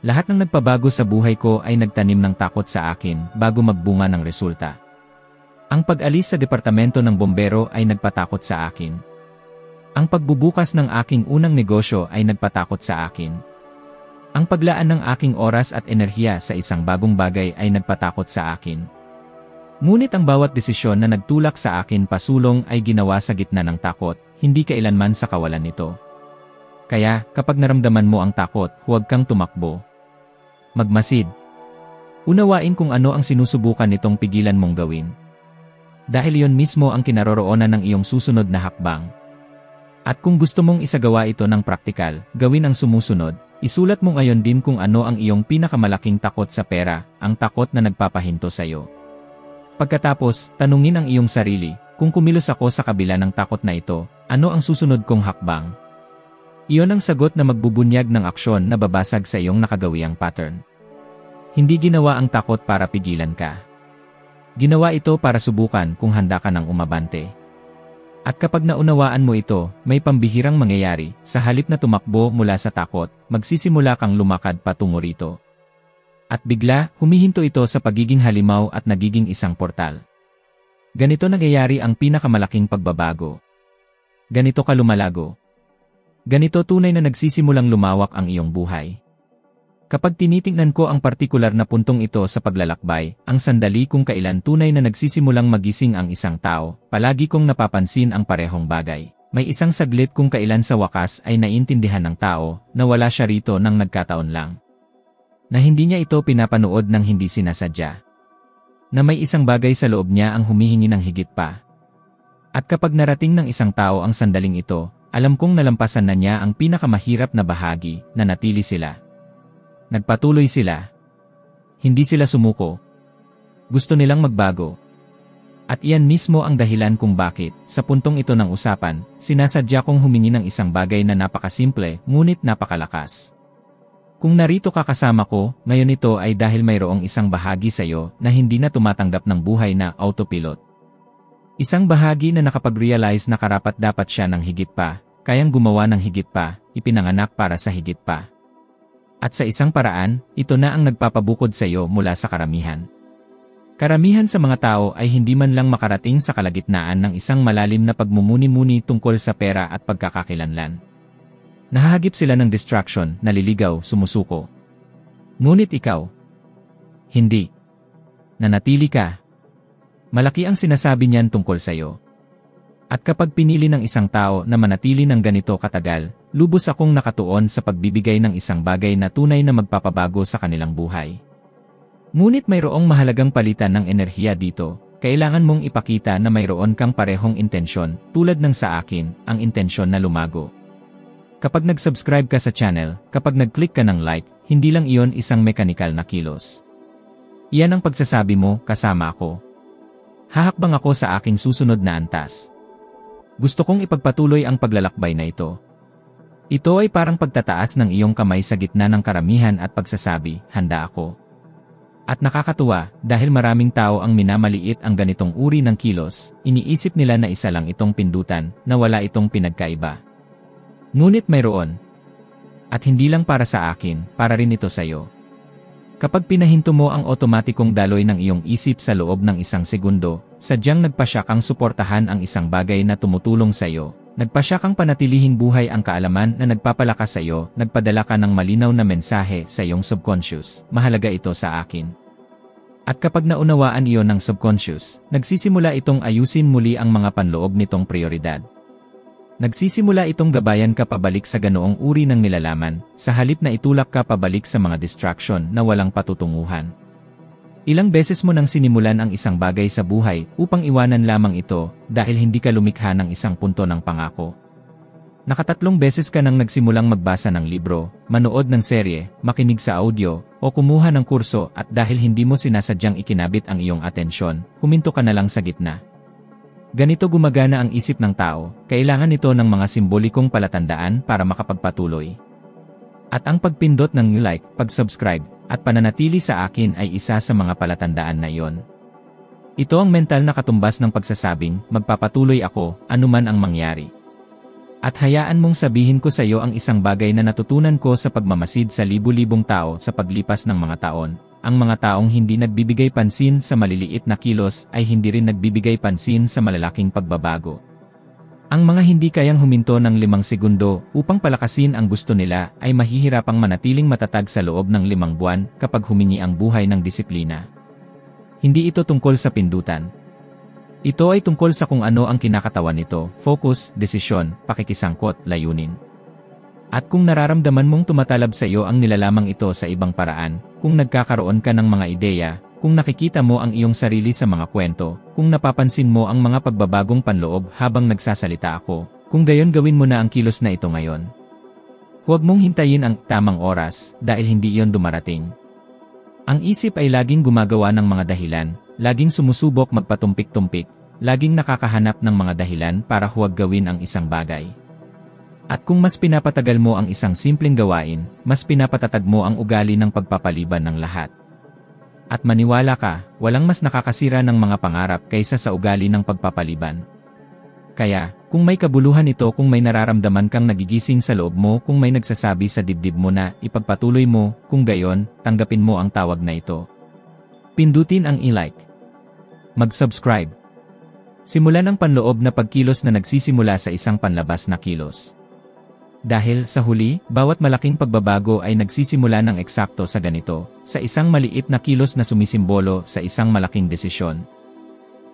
Lahat ng nagpabago sa buhay ko ay nagtanim ng takot sa akin bago magbunga ng resulta. Ang pag-alis sa departamento ng bombero ay nagpatakot sa akin. Ang pagbubukas ng aking unang negosyo ay nagpatakot sa akin. Ang paglaan ng aking oras at enerhiya sa isang bagong bagay ay nagpatakot sa akin. Ngunit ang bawat desisyon na nagtulak sa akin pasulong ay ginawa sa gitna ng takot, hindi kailanman sa kawalan nito. Kaya, kapag naramdaman mo ang takot, huwag kang tumakbo. Magmasid. Unawain kung ano ang sinusubukan nitong pigilan mong gawin. Dahil yon mismo ang kinaroroonan ng iyong susunod na hakbang. At kung gusto mong isagawa ito ng praktikal, gawin ang sumusunod, isulat mo ngayon din kung ano ang iyong pinakamalaking takot sa pera, ang takot na nagpapahinto sa iyo. Pagkatapos, tanungin ang iyong sarili, kung kumilos ako sa kabila ng takot na ito, ano ang susunod kong hakbang? Iyon ang sagot na magbubunyag ng aksyon na babasag sa iyong nakagawiang pattern. Hindi ginawa ang takot para pigilan ka. Ginawa ito para subukan kung handa ka ng umabante. At kapag naunawaan mo ito, may pambihirang mangyayari, sa halip na tumakbo mula sa takot, magsisimula kang lumakad patungo rito. At bigla, humihinto ito sa pagiging halimaw at nagiging isang portal. Ganito nangyayari ang pinakamalaking pagbabago. Ganito ka lumalago. Ganito tunay na nagsisimulang lumawak ang iyong buhay. Kapag tinitingnan ko ang partikular na puntong ito sa paglalakbay, ang sandali kung kailan tunay na nagsisimulang magising ang isang tao, palagi kong napapansin ang parehong bagay. May isang saglit kung kailan sa wakas ay naintindihan ng tao na wala siya rito nang nagkataon lang. Na hindi niya ito pinapanood ng hindi sinasadya. Na may isang bagay sa loob niya ang humihingi ng higit pa. At kapag narating ng isang tao ang sandaling ito, alam kong nalampasan na niya ang pinakamahirap na bahagi, na natili sila. Nagpatuloy sila. Hindi sila sumuko. Gusto nilang magbago. At iyan mismo ang dahilan kung bakit, sa puntong ito ng usapan, sinasadya kong humingi ng isang bagay na napakasimple, ngunit napakalakas. Kung narito ka kasama ko, ngayon ito ay dahil mayroong isang bahagi sa iyo na hindi na tumatanggap ng buhay na autopilot. Isang bahagi na nakapag-realize na karapat-dapat siya ng higit pa, kayang gumawa ng higit pa, ipinanganak para sa higit pa. At sa isang paraan, ito na ang nagpapabukod sa iyo mula sa karamihan. Karamihan sa mga tao ay hindi man lang makarating sa kalagitnaan ng isang malalim na pagmumuni-muni tungkol sa pera at pagkakakilanlan. Nahahagip sila ng distraction, naliligaw, sumusuko. Ngunit ikaw, hindi. Nanatili ka. Malaki ang sinasabi niyan tungkol sa iyo. At kapag pinili ng isang tao na manatili ng ganito katagal, lubos akong nakatuon sa pagbibigay ng isang bagay na tunay na magpapabago sa kanilang buhay. Ngunit mayroong mahalagang palitan ng enerhiya dito, kailangan mong ipakita na mayroon kang parehong intensyon, tulad ng sa akin, ang intensyon na lumago. Kapag nag-subscribe ka sa channel, kapag nag-click ka ng like, hindi lang iyon isang mekanikal na kilos. Iyan ang pagsasabi mo, kasama ako. Hahakbang ako sa aking susunod na antas. Gusto kong ipagpatuloy ang paglalakbay na ito. Ito ay parang pagtataas ng iyong kamay sa gitna ng karamihan at pagsasabi, handa ako. At nakakatuwa, dahil maraming tao ang minamaliit ang ganitong uri ng kilos, iniisip nila na isa lang itong pindutan, na wala itong pinagkaiba. Ngunit mayroon. At hindi lang para sa akin, para rin ito sa iyo. Kapag pinahinto mo ang otomatikong daloy ng iyong isip sa loob ng isang segundo, sadyang nagpasya kang suportahan ang isang bagay na tumutulong sa iyo. Nagpasya kang panatilihing buhay ang kaalaman na nagpapalakas sa iyo, nagpadala ka ng malinaw na mensahe sa iyong subconscious, mahalaga ito sa akin. At kapag naunawaan iyon ng subconscious, nagsisimula itong ayusin muli ang mga panloob nitong prioridad. Nagsisimula itong gabayan ka pabalik sa ganoong uri ng nilalaman, sa halip na itulak ka pabalik sa mga distraction na walang patutunguhan. Ilang beses mo nang sinimulan ang isang bagay sa buhay upang iwanan lamang ito dahil hindi ka lumikha ng isang punto ng pangako. Nakatatlong beses ka nang nagsimulang magbasa ng libro, manood ng serye, makinig sa audio, o kumuha ng kurso at dahil hindi mo sinasadyang ikinabit ang iyong atensyon, huminto ka na lang sa gitna. Ganito gumagana ang isip ng tao, kailangan ito ng mga simbolikong palatandaan para makapagpatuloy. At ang pagpindot ng like, pag-subscribe, at pananatili sa akin ay isa sa mga palatandaan na iyon. Ito ang mental na katumbas ng pagsasabing, magpapatuloy ako, anuman ang mangyari. At hayaan mong sabihin ko sa iyo ang isang bagay na natutunan ko sa pagmamasid sa libu-libong tao sa paglipas ng mga taon. Ang mga taong hindi nagbibigay pansin sa maliliit na kilos ay hindi rin nagbibigay pansin sa malalaking pagbabago. Ang mga hindi kayang huminto ng 5 segundo upang palakasin ang gusto nila ay mahihirapang manatiling matatag sa loob ng 5 buwan kapag humingi ang buhay ng disiplina. Hindi ito tungkol sa pindutan. Ito ay tungkol sa kung ano ang kinakatawan nito, focus, desisyon, pakikisangkot, layunin. At kung nararamdaman mong tumatalab sa iyo ang nilalamang ito sa ibang paraan, kung nagkakaroon ka ng mga ideya, kung nakikita mo ang iyong sarili sa mga kwento, kung napapansin mo ang mga pagbabagong panloob habang nagsasalita ako, kung gayon gawin mo na ang kilos na ito ngayon. Huwag mong hintayin ang tamang oras dahil hindi iyon dumarating. Ang isip ay laging gumagawa ng mga dahilan, laging sumusubok magpatumpik-tumpik, laging nakakahanap ng mga dahilan para huwag gawin ang isang bagay. At kung mas pinapatagal mo ang isang simpleng gawain, mas pinapatatag mo ang ugali ng pagpapaliban ng lahat. At maniwala ka, walang mas nakakasira ng mga pangarap kaysa sa ugali ng pagpapaliban. Kaya, kung may kabuluhan ito, kung may nararamdaman kang nagigising sa loob mo, kung may nagsasabi sa dibdib mo na ipagpatuloy mo, kung gayon, tanggapin mo ang tawag na ito. Pindutin ang i-like. Mag-subscribe. Simulan ang panloob na pagkilos na nagsisimula sa isang panlabas na kilos. Dahil, sa huli, bawat malaking pagbabago ay nagsisimula ng eksakto sa ganito, sa isang maliit na kilos na sumisimbolo sa isang malaking desisyon.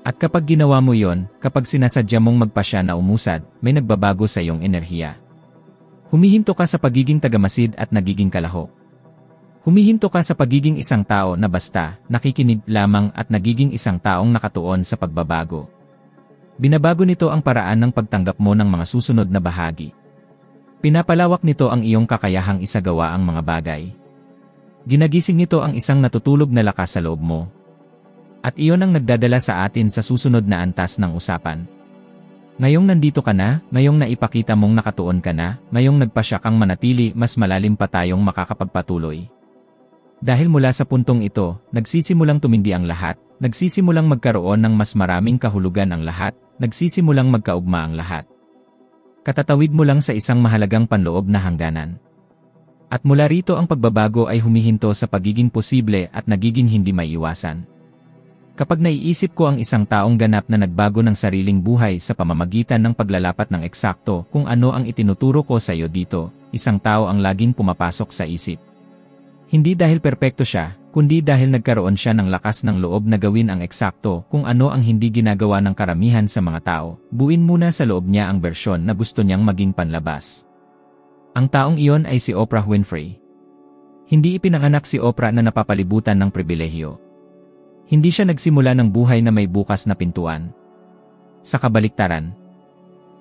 At kapag ginawa mo yon, kapag sinasadya mong magpasya na umusad, may nagbabago sa iyong enerhiya. Humihinto ka sa pagiging tagamasid at nagiging kalahok. Humihinto ka sa pagiging isang tao na basta, nakikinig lamang at nagiging isang taong nakatuon sa pagbabago. Binabago nito ang paraan ng pagtanggap mo ng mga susunod na bahagi. Pinapalawak nito ang iyong kakayahang isagawa ang mga bagay. Ginagising nito ang isang natutulog na lakas sa loob mo. At iyon ang nagdadala sa atin sa susunod na antas ng usapan. Ngayong nandito ka na, ngayong naipakita mong nakatuon ka na, ngayong nagpasya kang manatili, mas malalim pa tayong makakapagpatuloy. Dahil mula sa puntong ito, nagsisimulang tumindi ang lahat, nagsisimulang magkaroon ng mas maraming kahulugan ang lahat, nagsisimulang magkaugma ang lahat. Katatawid mo lang sa isang mahalagang panloob na hangganan. At mula rito ang pagbabago ay humihinto sa pagiging posible at nagiging hindi maiiwasan. Kapag naiisip ko ang isang taong ganap na nagbago ng sariling buhay sa pamamagitan ng paglalapat ng eksakto kung ano ang itinuturo ko sa iyo dito, isang tao ang laging pumapasok sa isip. Hindi dahil perpekto siya, kundi dahil nagkaroon siya ng lakas ng loob na gawin ang eksakto kung ano ang hindi ginagawa ng karamihan sa mga tao. Buuin muna sa loob niya ang bersyon na gusto niyang maging panlabas. Ang taong iyon ay si Oprah Winfrey. Hindi ipinanganak si Oprah na napapalibutan ng pribilehyo. Hindi siya nagsimula ng buhay na may bukas na pintuan. Sa kabaliktaran,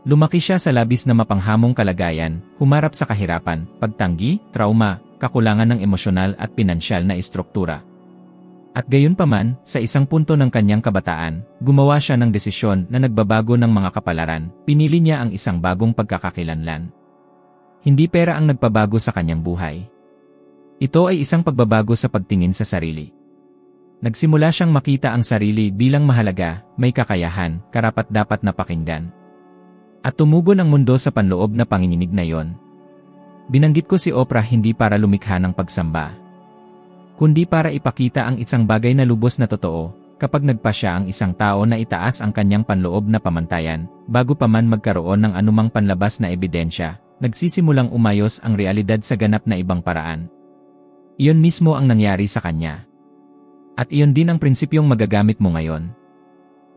lumaki siya sa labis na mapanghamong kalagayan, humarap sa kahirapan, pagtanggi, trauma, kakulangan ng emosyonal at pinansyal na istruktura. At gayunpaman, sa isang punto ng kanyang kabataan, gumawa siya ng desisyon na nagbabago ng mga kapalaran, pinili niya ang isang bagong pagkakakilanlan. Hindi pera ang nagpabago sa kanyang buhay. Ito ay isang pagbabago sa pagtingin sa sarili. Nagsimula siyang makita ang sarili bilang mahalaga, may kakayahan, karapat-dapat na pakinggan. At tumugon ang mundo sa panloob na panginginig na yon. Binanggit ko si Oprah hindi para lumikha ng pagsamba, kundi para ipakita ang isang bagay na lubos na totoo, kapag nagpasya ang isang tao na itaas ang kanyang panloob na pamantayan, bago pa man magkaroon ng anumang panlabas na ebidensya, nagsisimulang umayos ang realidad sa ganap na ibang paraan. Iyon mismo ang nangyari sa kanya. At iyon din ang prinsipyong magagamit mo ngayon.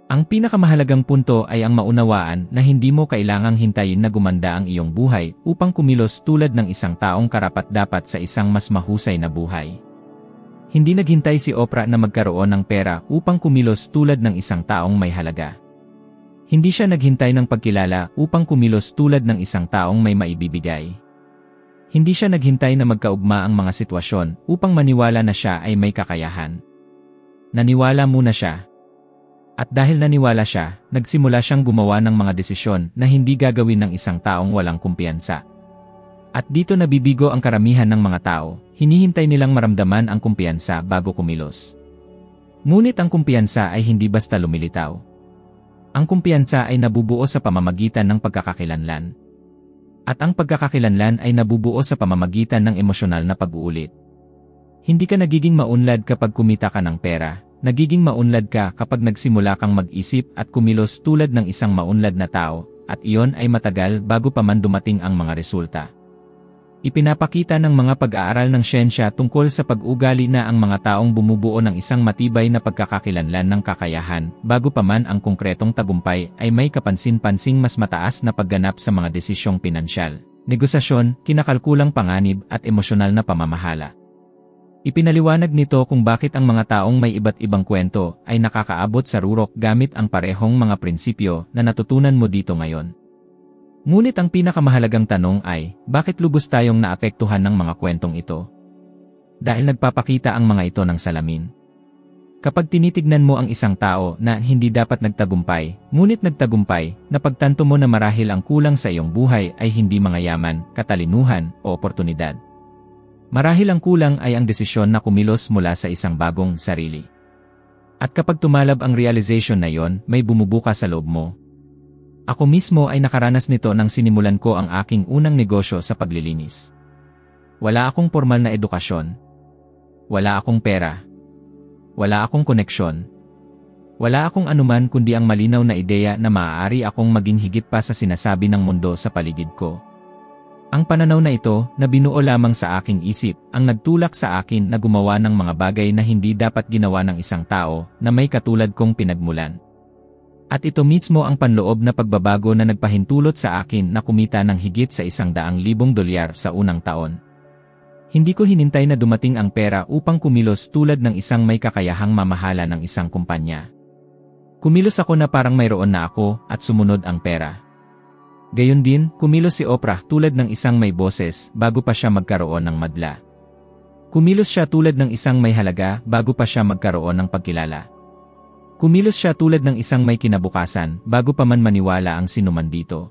Ang pinakamahalagang punto ay ang maunawaan na hindi mo kailangang hintayin na gumanda ang iyong buhay upang kumilos tulad ng isang taong karapat-dapat sa isang mas mahusay na buhay. Hindi naghintay si Oprah na magkaroon ng pera upang kumilos tulad ng isang taong may halaga. Hindi siya naghintay ng pagkilala upang kumilos tulad ng isang taong may maibibigay. Hindi siya naghintay na magkaugma ang mga sitwasyon upang maniwala na siya ay may kakayahan. Naniwala muna siya. At dahil naniwala siya, nagsimula siyang gumawa ng mga desisyon na hindi gagawin ng isang taong walang kumpiyansa. At dito nabibigo ang karamihan ng mga tao, hinihintay nilang maramdaman ang kumpiyansa bago kumilos. Ngunit ang kumpiyansa ay hindi basta lumilitaw. Ang kumpiyansa ay nabubuo sa pamamagitan ng pagkakakilanlan. At ang pagkakakilanlan ay nabubuo sa pamamagitan ng emosyonal na pag-uulit. Hindi ka nagiging maunlad kapag kumita ka ng pera, nagiging maunlad ka kapag nagsimula kang mag-isip at kumilos tulad ng isang maunlad na tao, at iyon ay matagal bago pa man dumating ang mga resulta. Ipinapakita ng mga pag-aaral ng siyensya tungkol sa pag-ugali na ang mga taong bumubuo ng isang matibay na pagkakakilanlan ng kakayahan, bago pa man ang konkretong tagumpay ay may kapansin-pansing mas mataas na pagganap sa mga desisyong pinansyal, negosasyon, kinakalkulang panganib at emosyonal na pamamahala. Ipinaliwanag nito kung bakit ang mga taong may iba't ibang kwento ay nakakaabot sa rurok gamit ang parehong mga prinsipyo na natutunan mo dito ngayon. Ngunit ang pinakamahalagang tanong ay, bakit lubos tayong naapektuhan ng mga kwentong ito? Dahil nagpapakita ang mga ito ng salamin. Kapag tinitignan mo ang isang tao na hindi dapat nagtagumpay, ngunit nagtagumpay, napagtanto mo na marahil ang kulang sa iyong buhay ay hindi mga yaman, katalinuhan, o oportunidad. Marahil ang kulang ay ang desisyon na kumilos mula sa isang bagong sarili. At kapag tumalab ang realization na yon, may bumubuka sa loob mo. Ako mismo ay nakaranas nito nang sinimulan ko ang aking unang negosyo sa paglilinis. Wala akong formal na edukasyon. Wala akong pera. Wala akong koneksyon. Wala akong anuman kundi ang malinaw na ideya na maaari akong maging higit pa sa sinasabi ng mundo sa paligid ko. Ang pananaw na ito, na binuo lamang sa aking isip, ang nagtulak sa akin na gumawa ng mga bagay na hindi dapat ginawa ng isang tao na may katulad kong pinagmulan. At ito mismo ang panloob na pagbabago na nagpahintulot sa akin na kumita ng higit sa $100,000 sa unang taon. Hindi ko hinintay na dumating ang pera upang kumilos tulad ng isang may kakayahang mamahala ng isang kumpanya. Kumilos ako na parang mayroon na ako at sumunod ang pera. Gayon din, kumilos si Oprah tulad ng isang may boses bago pa siya magkaroon ng madla. Kumilos siya tulad ng isang may halaga bago pa siya magkaroon ng pagkilala. Kumilos siya tulad ng isang may kinabukasan bago pa man maniwala ang sinuman dito.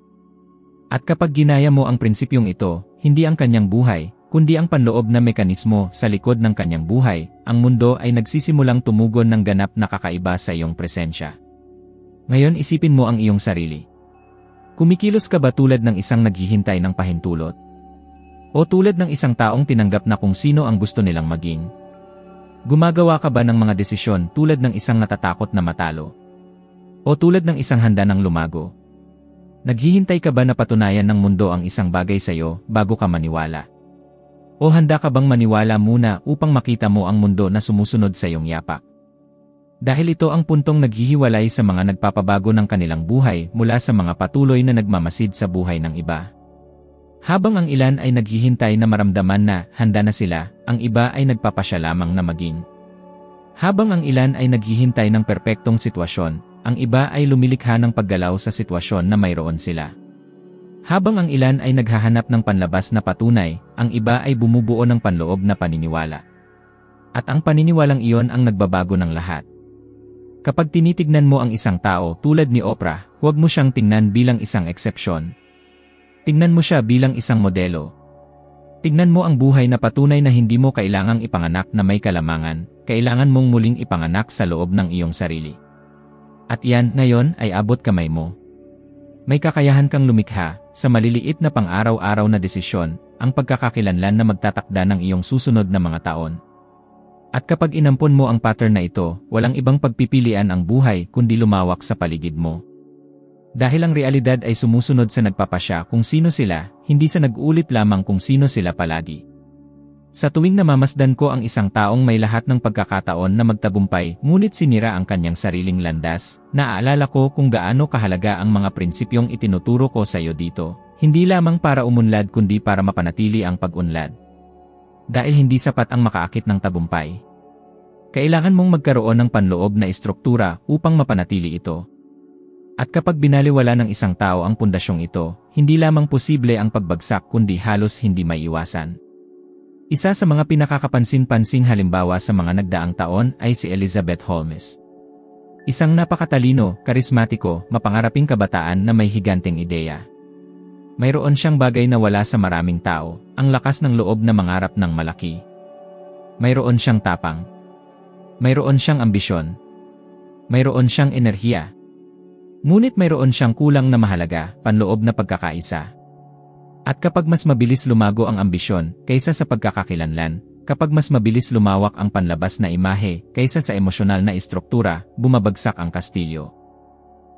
At kapag ginaya mo ang prinsipyong ito, hindi ang kanyang buhay, kundi ang panloob na mekanismo sa likod ng kanyang buhay, ang mundo ay nagsisimulang tumugon ng ganap na kakaiba sa iyong presensya. Ngayon isipin mo ang iyong sarili. Kumikilos ka ba tulad ng isang naghihintay ng pahintulot? O tulad ng isang taong tinanggap na kung sino ang gusto nilang maging? Gumagawa ka ba ng mga desisyon tulad ng isang natatakot na matalo? O tulad ng isang handa ng lumago? Naghihintay ka ba na patunayan ng mundo ang isang bagay sa iyo bago ka maniwala? O handa ka bang maniwala muna upang makita mo ang mundo na sumusunod sa iyong yapak? Dahil ito ang puntong naghihiwalay sa mga nagpapabago ng kanilang buhay mula sa mga patuloy na nagmamasid sa buhay ng iba. Habang ang ilan ay naghihintay na maramdaman na handa na sila, ang iba ay nagpapasya lamang na maging. Habang ang ilan ay naghihintay ng perpektong sitwasyon, ang iba ay lumilikha ng paggalaw sa sitwasyon na mayroon sila. Habang ang ilan ay naghahanap ng panlabas na patunay, ang iba ay bumubuo ng panloob na paniniwala. At ang paniniwalang iyon ang nagbabago ng lahat. Kapag tinitignan mo ang isang tao tulad ni Oprah, huwag mo siyang tingnan bilang isang eksepsyon. Tingnan mo siya bilang isang modelo. Tingnan mo ang buhay na patunay na hindi mo kailangang ipanganak na may kalamangan, kailangan mong muling ipanganak sa loob ng iyong sarili. At yan, ngayon, ay abot kamay mo. May kakayahan kang lumikha, sa maliliit na pang-araw-araw na desisyon, ang pagkakakilanlan na magtatakda ng iyong susunod na mga taon. At kapag inampon mo ang pattern na ito, walang ibang pagpipilian ang buhay kundi lumawak sa paligid mo. Dahil ang realidad ay sumusunod sa nagpapasya kung sino sila, hindi sa nag-ulit lamang kung sino sila palagi. Sa tuwing namamasdan ko ang isang taong may lahat ng pagkakataon na magtagumpay, ngunit sinira ang kanyang sariling landas, naaalala ko kung gaano kahalaga ang mga prinsipyong itinuturo ko sa iyo dito, hindi lamang para umunlad kundi para mapanatili ang pag-unlad. Dahil hindi sapat ang makaakit ng tagumpay. Kailangan mong magkaroon ng panloob na istruktura upang mapanatili ito. At kapag binaliwala ng isang tao ang pundasyong ito, hindi lamang posible ang pagbagsak kundi halos hindi maiiwasan. Isa sa mga pinakakapansin-pansing halimbawa sa mga nagdaang taon ay si Elizabeth Holmes. Isang napakatalino, karismatiko, mapangaraping kabataan na may higanteng ideya. Mayroon siyang bagay na wala sa maraming tao, ang lakas ng loob na mangarap ng malaki. Mayroon siyang tapang. Mayroon siyang ambisyon. Mayroon siyang enerhiya. Ngunit mayroon siyang kulang na mahalaga, panloob na pagkakaisa. At kapag mas mabilis lumago ang ambisyon kaysa sa pagkakakilanlan, kapag mas mabilis lumawak ang panlabas na imahe kaysa sa emosyonal na istruktura, bumabagsak ang kastilyo.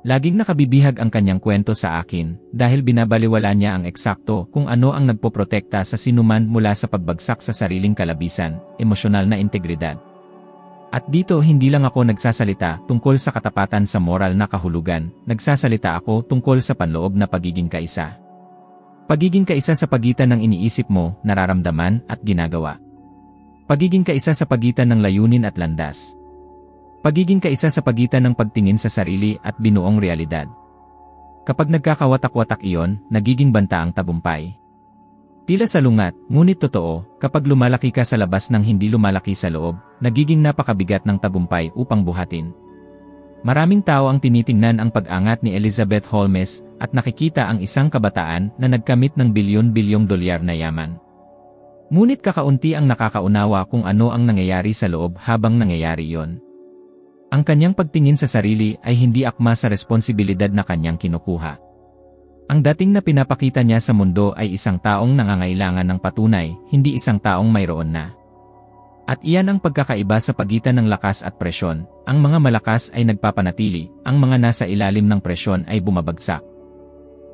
Laging nakabibihag ang kanyang kwento sa akin dahil binabaliwala niya ang eksakto kung ano ang nagpoprotekta sa sinuman mula sa pagbagsak sa sariling kalabisan, emosyonal na integridad. At dito hindi lang ako nagsasalita tungkol sa katapatan sa moral na kahulugan, nagsasalita ako tungkol sa panloob na pagiging kaisa. Pagiging kaisa sa pagitan ng iniisip mo, nararamdaman at ginagawa. Pagiging kaisa sa pagitan ng layunin at landas. Pagiging kaisa sa pagitan ng pagtingin sa sarili at binuong realidad. Kapag nagkakawatak-watak iyon, nagiging banta ang tagumpay. Tila salungat, ngunit totoo, kapag lumalaki ka sa labas ng hindi lumalaki sa loob, nagiging napakabigat ng tagumpay upang buhatin. Maraming tao ang tinitingnan ang pag-angat ni Elizabeth Holmes at nakikita ang isang kabataan na nagkamit ng bilyon-bilyong dolyar na yaman. Ngunit kakaunti ang nakakaunawa kung ano ang nangyayari sa loob habang nangyayari iyon. Ang kanyang pagtingin sa sarili ay hindi akma sa responsibilidad na kanyang kinukuha. Ang dating na pinapakita niya sa mundo ay isang taong nangangailangan ng patunay, hindi isang taong mayroon na. At iyan ang pagkakaiba sa pagitan ng lakas at presyon. Ang mga malakas ay nagpapanatili, ang mga nasa ilalim ng presyon ay bumabagsak.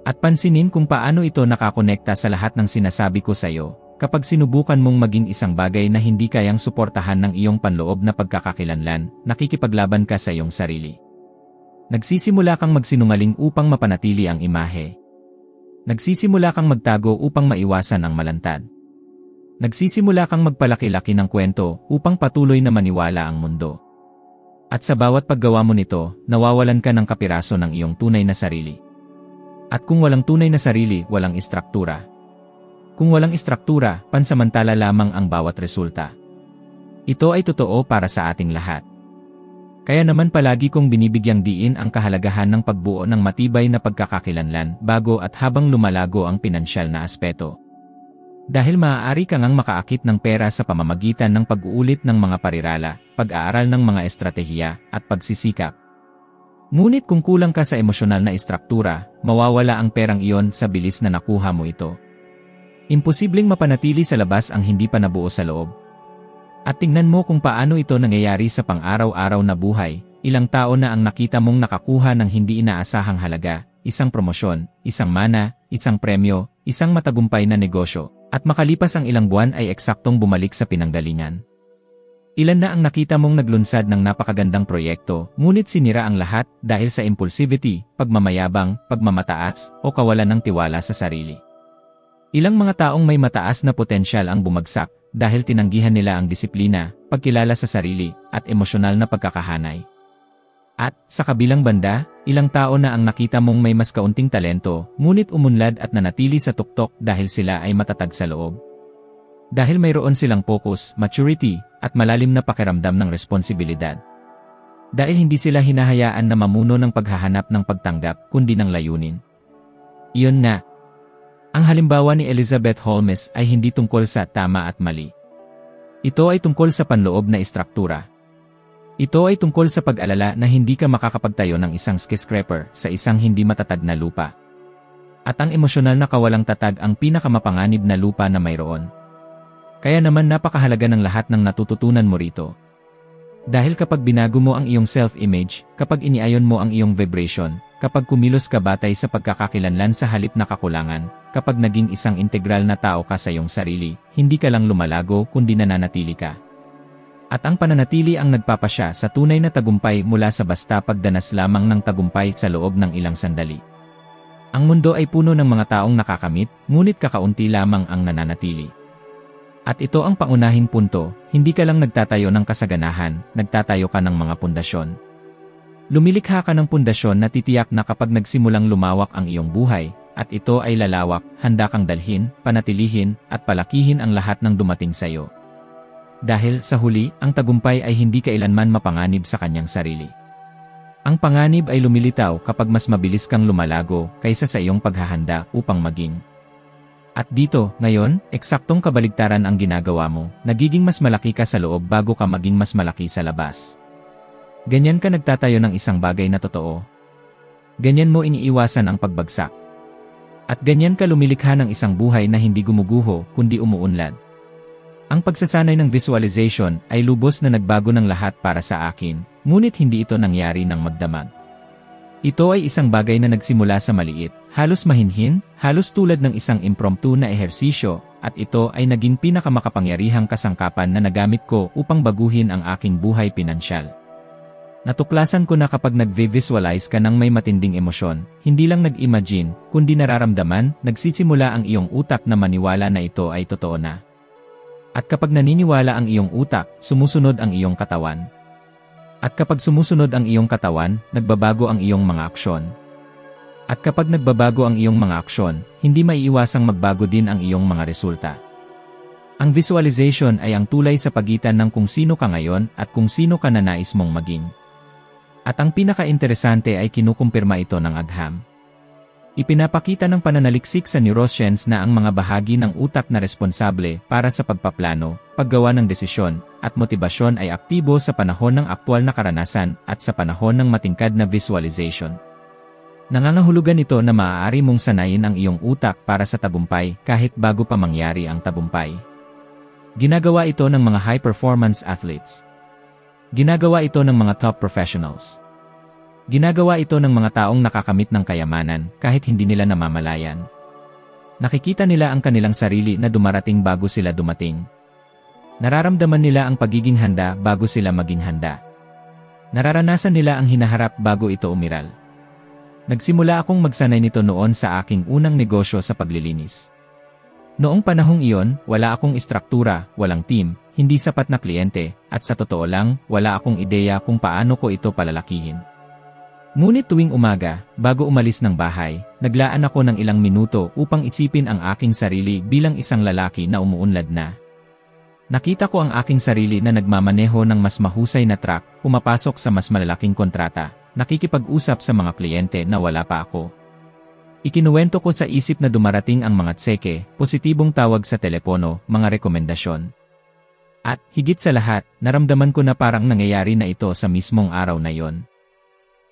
At pansinin kung paano ito nakakonekta sa lahat ng sinasabi ko sa iyo. Kapag sinubukan mong maging isang bagay na hindi kayang suportahan ng iyong panloob na pagkakakilanlan, nakikipaglaban ka sa iyong sarili. Nagsisimula kang magsinungaling upang mapanatili ang imahe. Nagsisimula kang magtago upang maiwasan ang malantad. Nagsisimula kang magpalaki-laki ng kwento upang patuloy na maniwala ang mundo. At sa bawat paggawa mo nito, nawawalan ka ng kapiraso ng iyong tunay na sarili. At kung walang tunay na sarili, walang istruktura. Kung walang istruktura, pansamantala lamang ang bawat resulta. Ito ay totoo para sa ating lahat. Kaya naman palagi kong binibigyang diin ang kahalagahan ng pagbuo ng matibay na pagkakakilanlan bago at habang lumalago ang pinansyal na aspeto. Dahil maaari kang makaakit ng pera sa pamamagitan ng pag-uulit ng mga parirala, pag-aaral ng mga estratehiya, at pagsisikap. Ngunit kung kulang ka sa emosyonal na istruktura, mawawala ang perang iyon sa bilis na nakuha mo ito. Imposibleng mapanatili sa labas ang hindi pa nabuo sa loob. At tingnan mo kung paano ito nangyayari sa pang-araw-araw na buhay. Ilang tao na ang nakita mong nakakuha ng hindi inaasahang halaga, isang promosyon, isang mana, isang premyo, isang matagumpay na negosyo, at makalipas ang ilang buwan ay eksaktong bumalik sa pinanggalingan. Ilan na ang nakita mong naglunsad ng napakagandang proyekto, ngunit sinira ang lahat dahil sa impulsivity, pagmamayabang, pagmamataas, o kawalan ng tiwala sa sarili. Ilang mga taong may mataas na potensyal ang bumagsak dahil tinanggihan nila ang disiplina, pagkilala sa sarili, at emosyonal na pagkakahanay. At, sa kabilang banda, ilang tao na ang nakita mong may mas kaunting talento, ngunit umunlad at nanatili sa tuktok dahil sila ay matatag sa loob. Dahil mayroon silang focus, maturity, at malalim na pakiramdam ng responsibilidad. Dahil hindi sila hinahayaan na mamuno ng paghahanap ng pagtanggap, kundi ng layunin. Iyon na. Ang halimbawa ni Elizabeth Holmes ay hindi tungkol sa tama at mali. Ito ay tungkol sa panloob na istruktura. Ito ay tungkol sa pag-alala na hindi ka makakapagtayo ng isang skyscraper sa isang hindi matatag na lupa. At ang emosyonal na kawalang tatag ang pinakamapanganib na lupa na mayroon. Kaya naman napakahalaga ng lahat ng natututunan mo rito. Dahil kapag binago mo ang iyong self-image, kapag iniayon mo ang iyong vibration, kapag kumilos ka batay sa pagkakakilanlan sa halip na kakulangan, kapag naging isang integral na tao ka sa iyong sarili, hindi ka lang lumalago kundi nananatili ka. At ang pananatili ang nagpapasya sa tunay na tagumpay mula sa basta pagdanas lamang ng tagumpay sa loob ng ilang sandali. Ang mundo ay puno ng mga taong nakakamit, ngunit kakaunti lamang ang nananatili. At ito ang pangunahing punto, hindi ka lang nagtatayo ng kasaganahan, nagtatayo ka ng mga pundasyon. Lumilikha ka ng pundasyon na titiyak na kapag nagsimulang lumawak ang iyong buhay, at ito ay lalawak, handa kang dalhin, panatilihin, at palakihin ang lahat ng dumating sa iyo. Dahil sa huli, ang tagumpay ay hindi kailanman mapanganib sa kanyang sarili. Ang panganib ay lumilitaw kapag mas mabilis kang lumalago kaysa sa iyong paghahanda upang maging. At dito, ngayon, eksaktong kabaligtaran ang ginagawa mo, nagiging mas malaki ka sa loob bago ka maging mas malaki sa labas. Ganyan ka nagtatayo ng isang bagay na totoo. Ganyan mo iniiwasan ang pagbagsak. At ganyan ka lumilikha ng isang buhay na hindi gumuguho, kundi umuunlad. Ang pagsasanay ng visualization ay lubos na nagbago ng lahat para sa akin, ngunit hindi ito nangyari ng magdamag. Ito ay isang bagay na nagsimula sa maliit, halos mahinhin, halos tulad ng isang impromptu na ehersisyo, at ito ay naging pinakamakapangyarihang kasangkapan na nagamit ko upang baguhin ang aking buhay pinansyal. Natuklasan ko na kapag nag-visualize ka ng may matinding emosyon, hindi lang nag-imagine, kundi nararamdaman, nagsisimula ang iyong utak na maniwala na ito ay totoo na. At kapag naniniwala ang iyong utak, sumusunod ang iyong katawan. At kapag sumusunod ang iyong katawan, nagbabago ang iyong mga aksyon. At kapag nagbabago ang iyong mga aksyon, hindi maiiwasang magbago din ang iyong mga resulta. Ang visualization ay ang tulay sa pagitan ng kung sino ka ngayon at kung sino ka na nais mong maging. At ang pinaka-interesante ay kinukumpirma ito ng agham. Ipinapakita ng pananaliksik sa neuroscience na ang mga bahagi ng utak na responsable para sa pagpaplano, paggawa ng desisyon, at motibasyon ay aktibo sa panahon ng aktwal na karanasan at sa panahon ng matingkad na visualization. Nangangahulugan ito na maaari mong sanayin ang iyong utak para sa tagumpay kahit bago pa mangyari ang tagumpay. Ginagawa ito ng mga high-performance athletes. Ginagawa ito ng mga top professionals. Ginagawa ito ng mga taong nakakamit ng kayamanan kahit hindi nila namamalayan. Nakikita nila ang kanilang sarili na dumarating bago sila dumating. Nararamdaman nila ang pagiging handa bago sila maging handa. Nararanasan nila ang hinaharap bago ito umiral. Nagsimula akong magsanay nito noon sa aking unang negosyo sa paglilinis. Noong panahong iyon, wala akong istruktura, walang team, hindi sapat na kliyente, at sa totoo lang, wala akong ideya kung paano ko ito palalakihin. Ngunit tuwing umaga, bago umalis ng bahay, naglaan ako ng ilang minuto upang isipin ang aking sarili bilang isang lalaki na umuunlad na. Nakita ko ang aking sarili na nagmamaneho ng mas mahusay na truck, pumapasok sa mas malalaking kontrata, nakikipag-usap sa mga kliyente na wala pa ako. Ikinuwento ko sa isip na dumarating ang mga tseke, positibong tawag sa telepono, mga rekomendasyon. At, higit sa lahat, naramdaman ko na parang nangyayari na ito sa mismong araw na yon.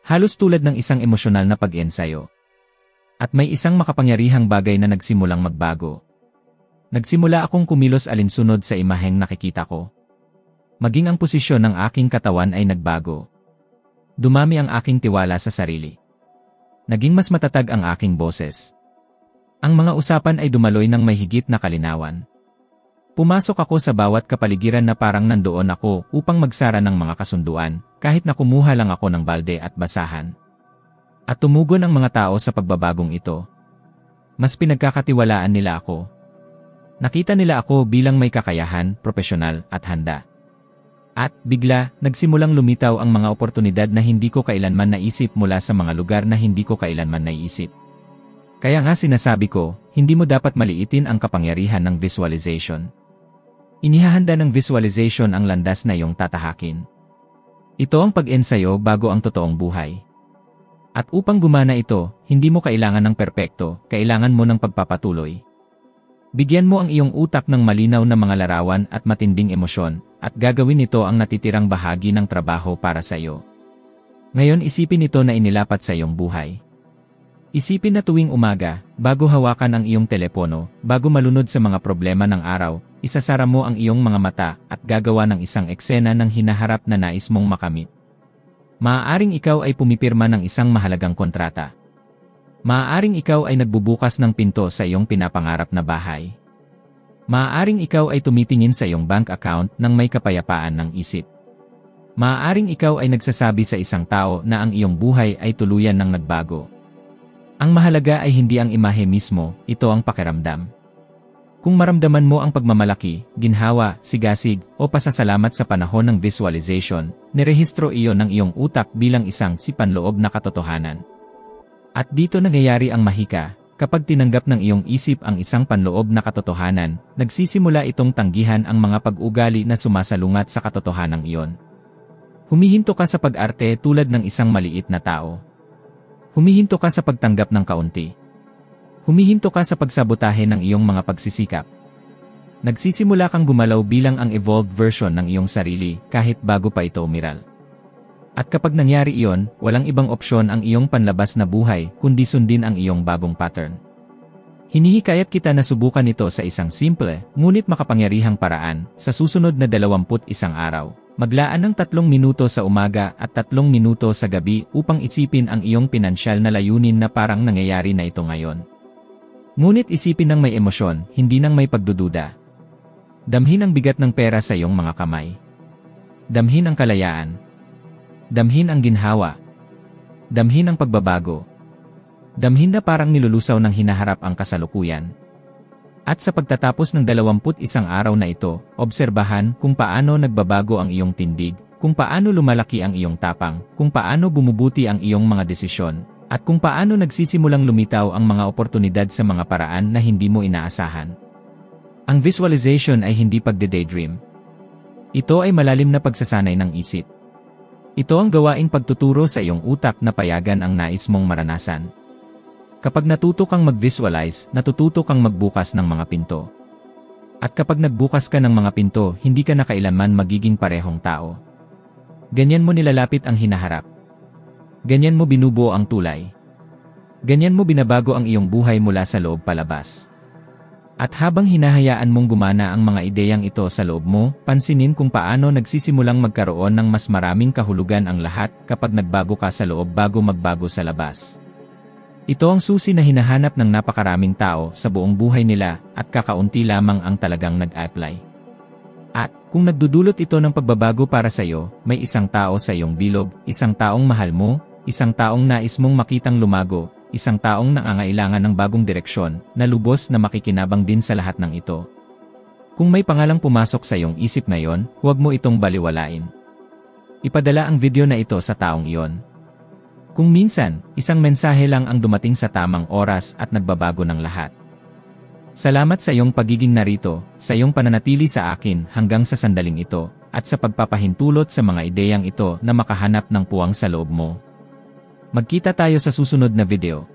Halos tulad ng isang emosyonal na pag-ensayo. At may isang makapangyarihang bagay na nagsimulang magbago. Nagsimula akong kumilos alinsunod sa imaheng nakikita ko. Maging ang posisyon ng aking katawan ay nagbago. Dumami ang aking tiwala sa sarili. Naging mas matatag ang aking boses. Ang mga usapan ay dumaloy ng may higit na kalinawan. Pumasok ako sa bawat kapaligiran na parang nandoon ako upang magsara ng mga kasunduan, kahit na kumuha lang ako ng balde at basahan. At tumugon ang mga tao sa pagbabagong ito. Mas pinagkakatiwalaan nila ako. Nakita nila ako bilang may kakayahan, propesyonal, at handa. At, bigla, nagsimulang lumitaw ang mga oportunidad na hindi ko kailanman naisip mula sa mga lugar na hindi ko kailanman naisip. Kaya nga sinasabi ko, hindi mo dapat maliitin ang kapangyarihan ng visualization. Inihahanda ng visualization ang landas na iyong tatahakin. Ito ang pag-ensayo bago ang totoong buhay. At upang gumana ito, hindi mo kailangan ng perpekto, kailangan mo ng pagpapatuloy. Bigyan mo ang iyong utak ng malinaw na mga larawan at matinding emosyon, at gagawin nito ang natitirang bahagi ng trabaho para sa iyo. Ngayon isipin ito na inilapat sa iyong buhay. Isipin na tuwing umaga, bago hawakan ang iyong telepono, bago malunod sa mga problema ng araw, isasara mo ang iyong mga mata at gagawa ng isang eksena ng hinaharap na nais mong makamit. Maaaring ikaw ay pumipirma ng isang mahalagang kontrata. Maaaring ikaw ay nagbubukas ng pinto sa iyong pinapangarap na bahay. Maaaring ikaw ay tumitingin sa iyong bank account nang may kapayapaan ng isip. Maaaring ikaw ay nagsasabi sa isang tao na ang iyong buhay ay tuluyan ng nagbago. Ang mahalaga ay hindi ang imahe mismo, ito ang pakiramdam. Kung maramdaman mo ang pagmamalaki, ginhawa, sigasig, o pasasalamat sa panahon ng visualization, nirehistro iyon ng iyong utak bilang isang sipanloob na katotohanan. At dito nangyayari ang mahika, kapag tinanggap ng iyong isip ang isang panloob na katotohanan, nagsisimula itong tanggihan ang mga pag-ugali na sumasalungat sa katotohanang iyon. Humihinto ka sa pag-arte tulad ng isang maliit na tao. Humihinto ka sa pagtanggap ng kaunti. Humihinto ka sa pagsabotahe ng iyong mga pagsisikap. Nagsisimula kang gumalaw bilang ang evolved version ng iyong sarili kahit bago pa ito umiral. At kapag nangyari iyon, walang ibang opsyon ang iyong panlabas na buhay kundi sundin ang iyong bagong pattern. Hinihikayat kita na subukan ito sa isang simple, ngunit makapangyarihang paraan, sa susunod na 21 araw. Maglaan ng 3 minuto sa umaga at 3 minuto sa gabi upang isipin ang iyong pinansyal na layunin na parang nangyayari na ito ngayon. Ngunit isipin ng may emosyon, hindi ng may pagdududa. Damhin ang bigat ng pera sa iyong mga kamay. Damhin ang kalayaan. Damhin ang ginhawa. Damhin ang pagbabago. Damhin na parang nilulusaw ng hinaharap ang kasalukuyan. At sa pagtatapos ng 21 araw na ito, obserbahan kung paano nagbabago ang iyong tindig, kung paano lumalaki ang iyong tapang, kung paano bumubuti ang iyong mga desisyon, at kung paano nagsisimulang lumitaw ang mga oportunidad sa mga paraan na hindi mo inaasahan. Ang visualization ay hindi pagde-daydream. Ito ay malalim na pagsasanay ng isip. Ito ang gawaing pagtuturo sa iyong utak na payagan ang nais mong maranasan. Kapag natuto kang mag-visualize, natututo kang magbukas ng mga pinto. At kapag nagbukas ka ng mga pinto, hindi ka na kailanman magiging parehong tao. Ganyan mo nilalapit ang hinaharap. Ganyan mo binubuo ang tulay. Ganyan mo binabago ang iyong buhay mula sa loob palabas. At habang hinahayaan mong gumana ang mga ideyang ito sa loob mo, pansinin kung paano nagsisimulang magkaroon ng mas maraming kahulugan ang lahat kapag nagbago ka sa loob bago magbago sa labas. Ito ang susi na hinahanap ng napakaraming tao sa buong buhay nila at kakaunti lamang ang talagang nag-apply. At kung nagdudulot ito ng pagbabago para sa iyo, may isang tao sa iyong bilog, isang taong mahal mo, isang taong nais mong makitang lumago, isang taong nangangailangan ng bagong direksyon na lubos na makikinabang din sa lahat ng ito. Kung may pangalang pumasok sa iyong isip ngayon, huwag mo itong baliwalain. Ipadala ang video na ito sa taong iyon. Kung minsan, isang mensahe lang ang dumating sa tamang oras at nagbabago ng lahat. Salamat sa iyong pagiging narito, sa iyong pananatili sa akin hanggang sa sandaling ito, at sa pagpapahintulot sa mga ideyang ito na makahanap ng puwang sa loob mo. Magkita tayo sa susunod na video.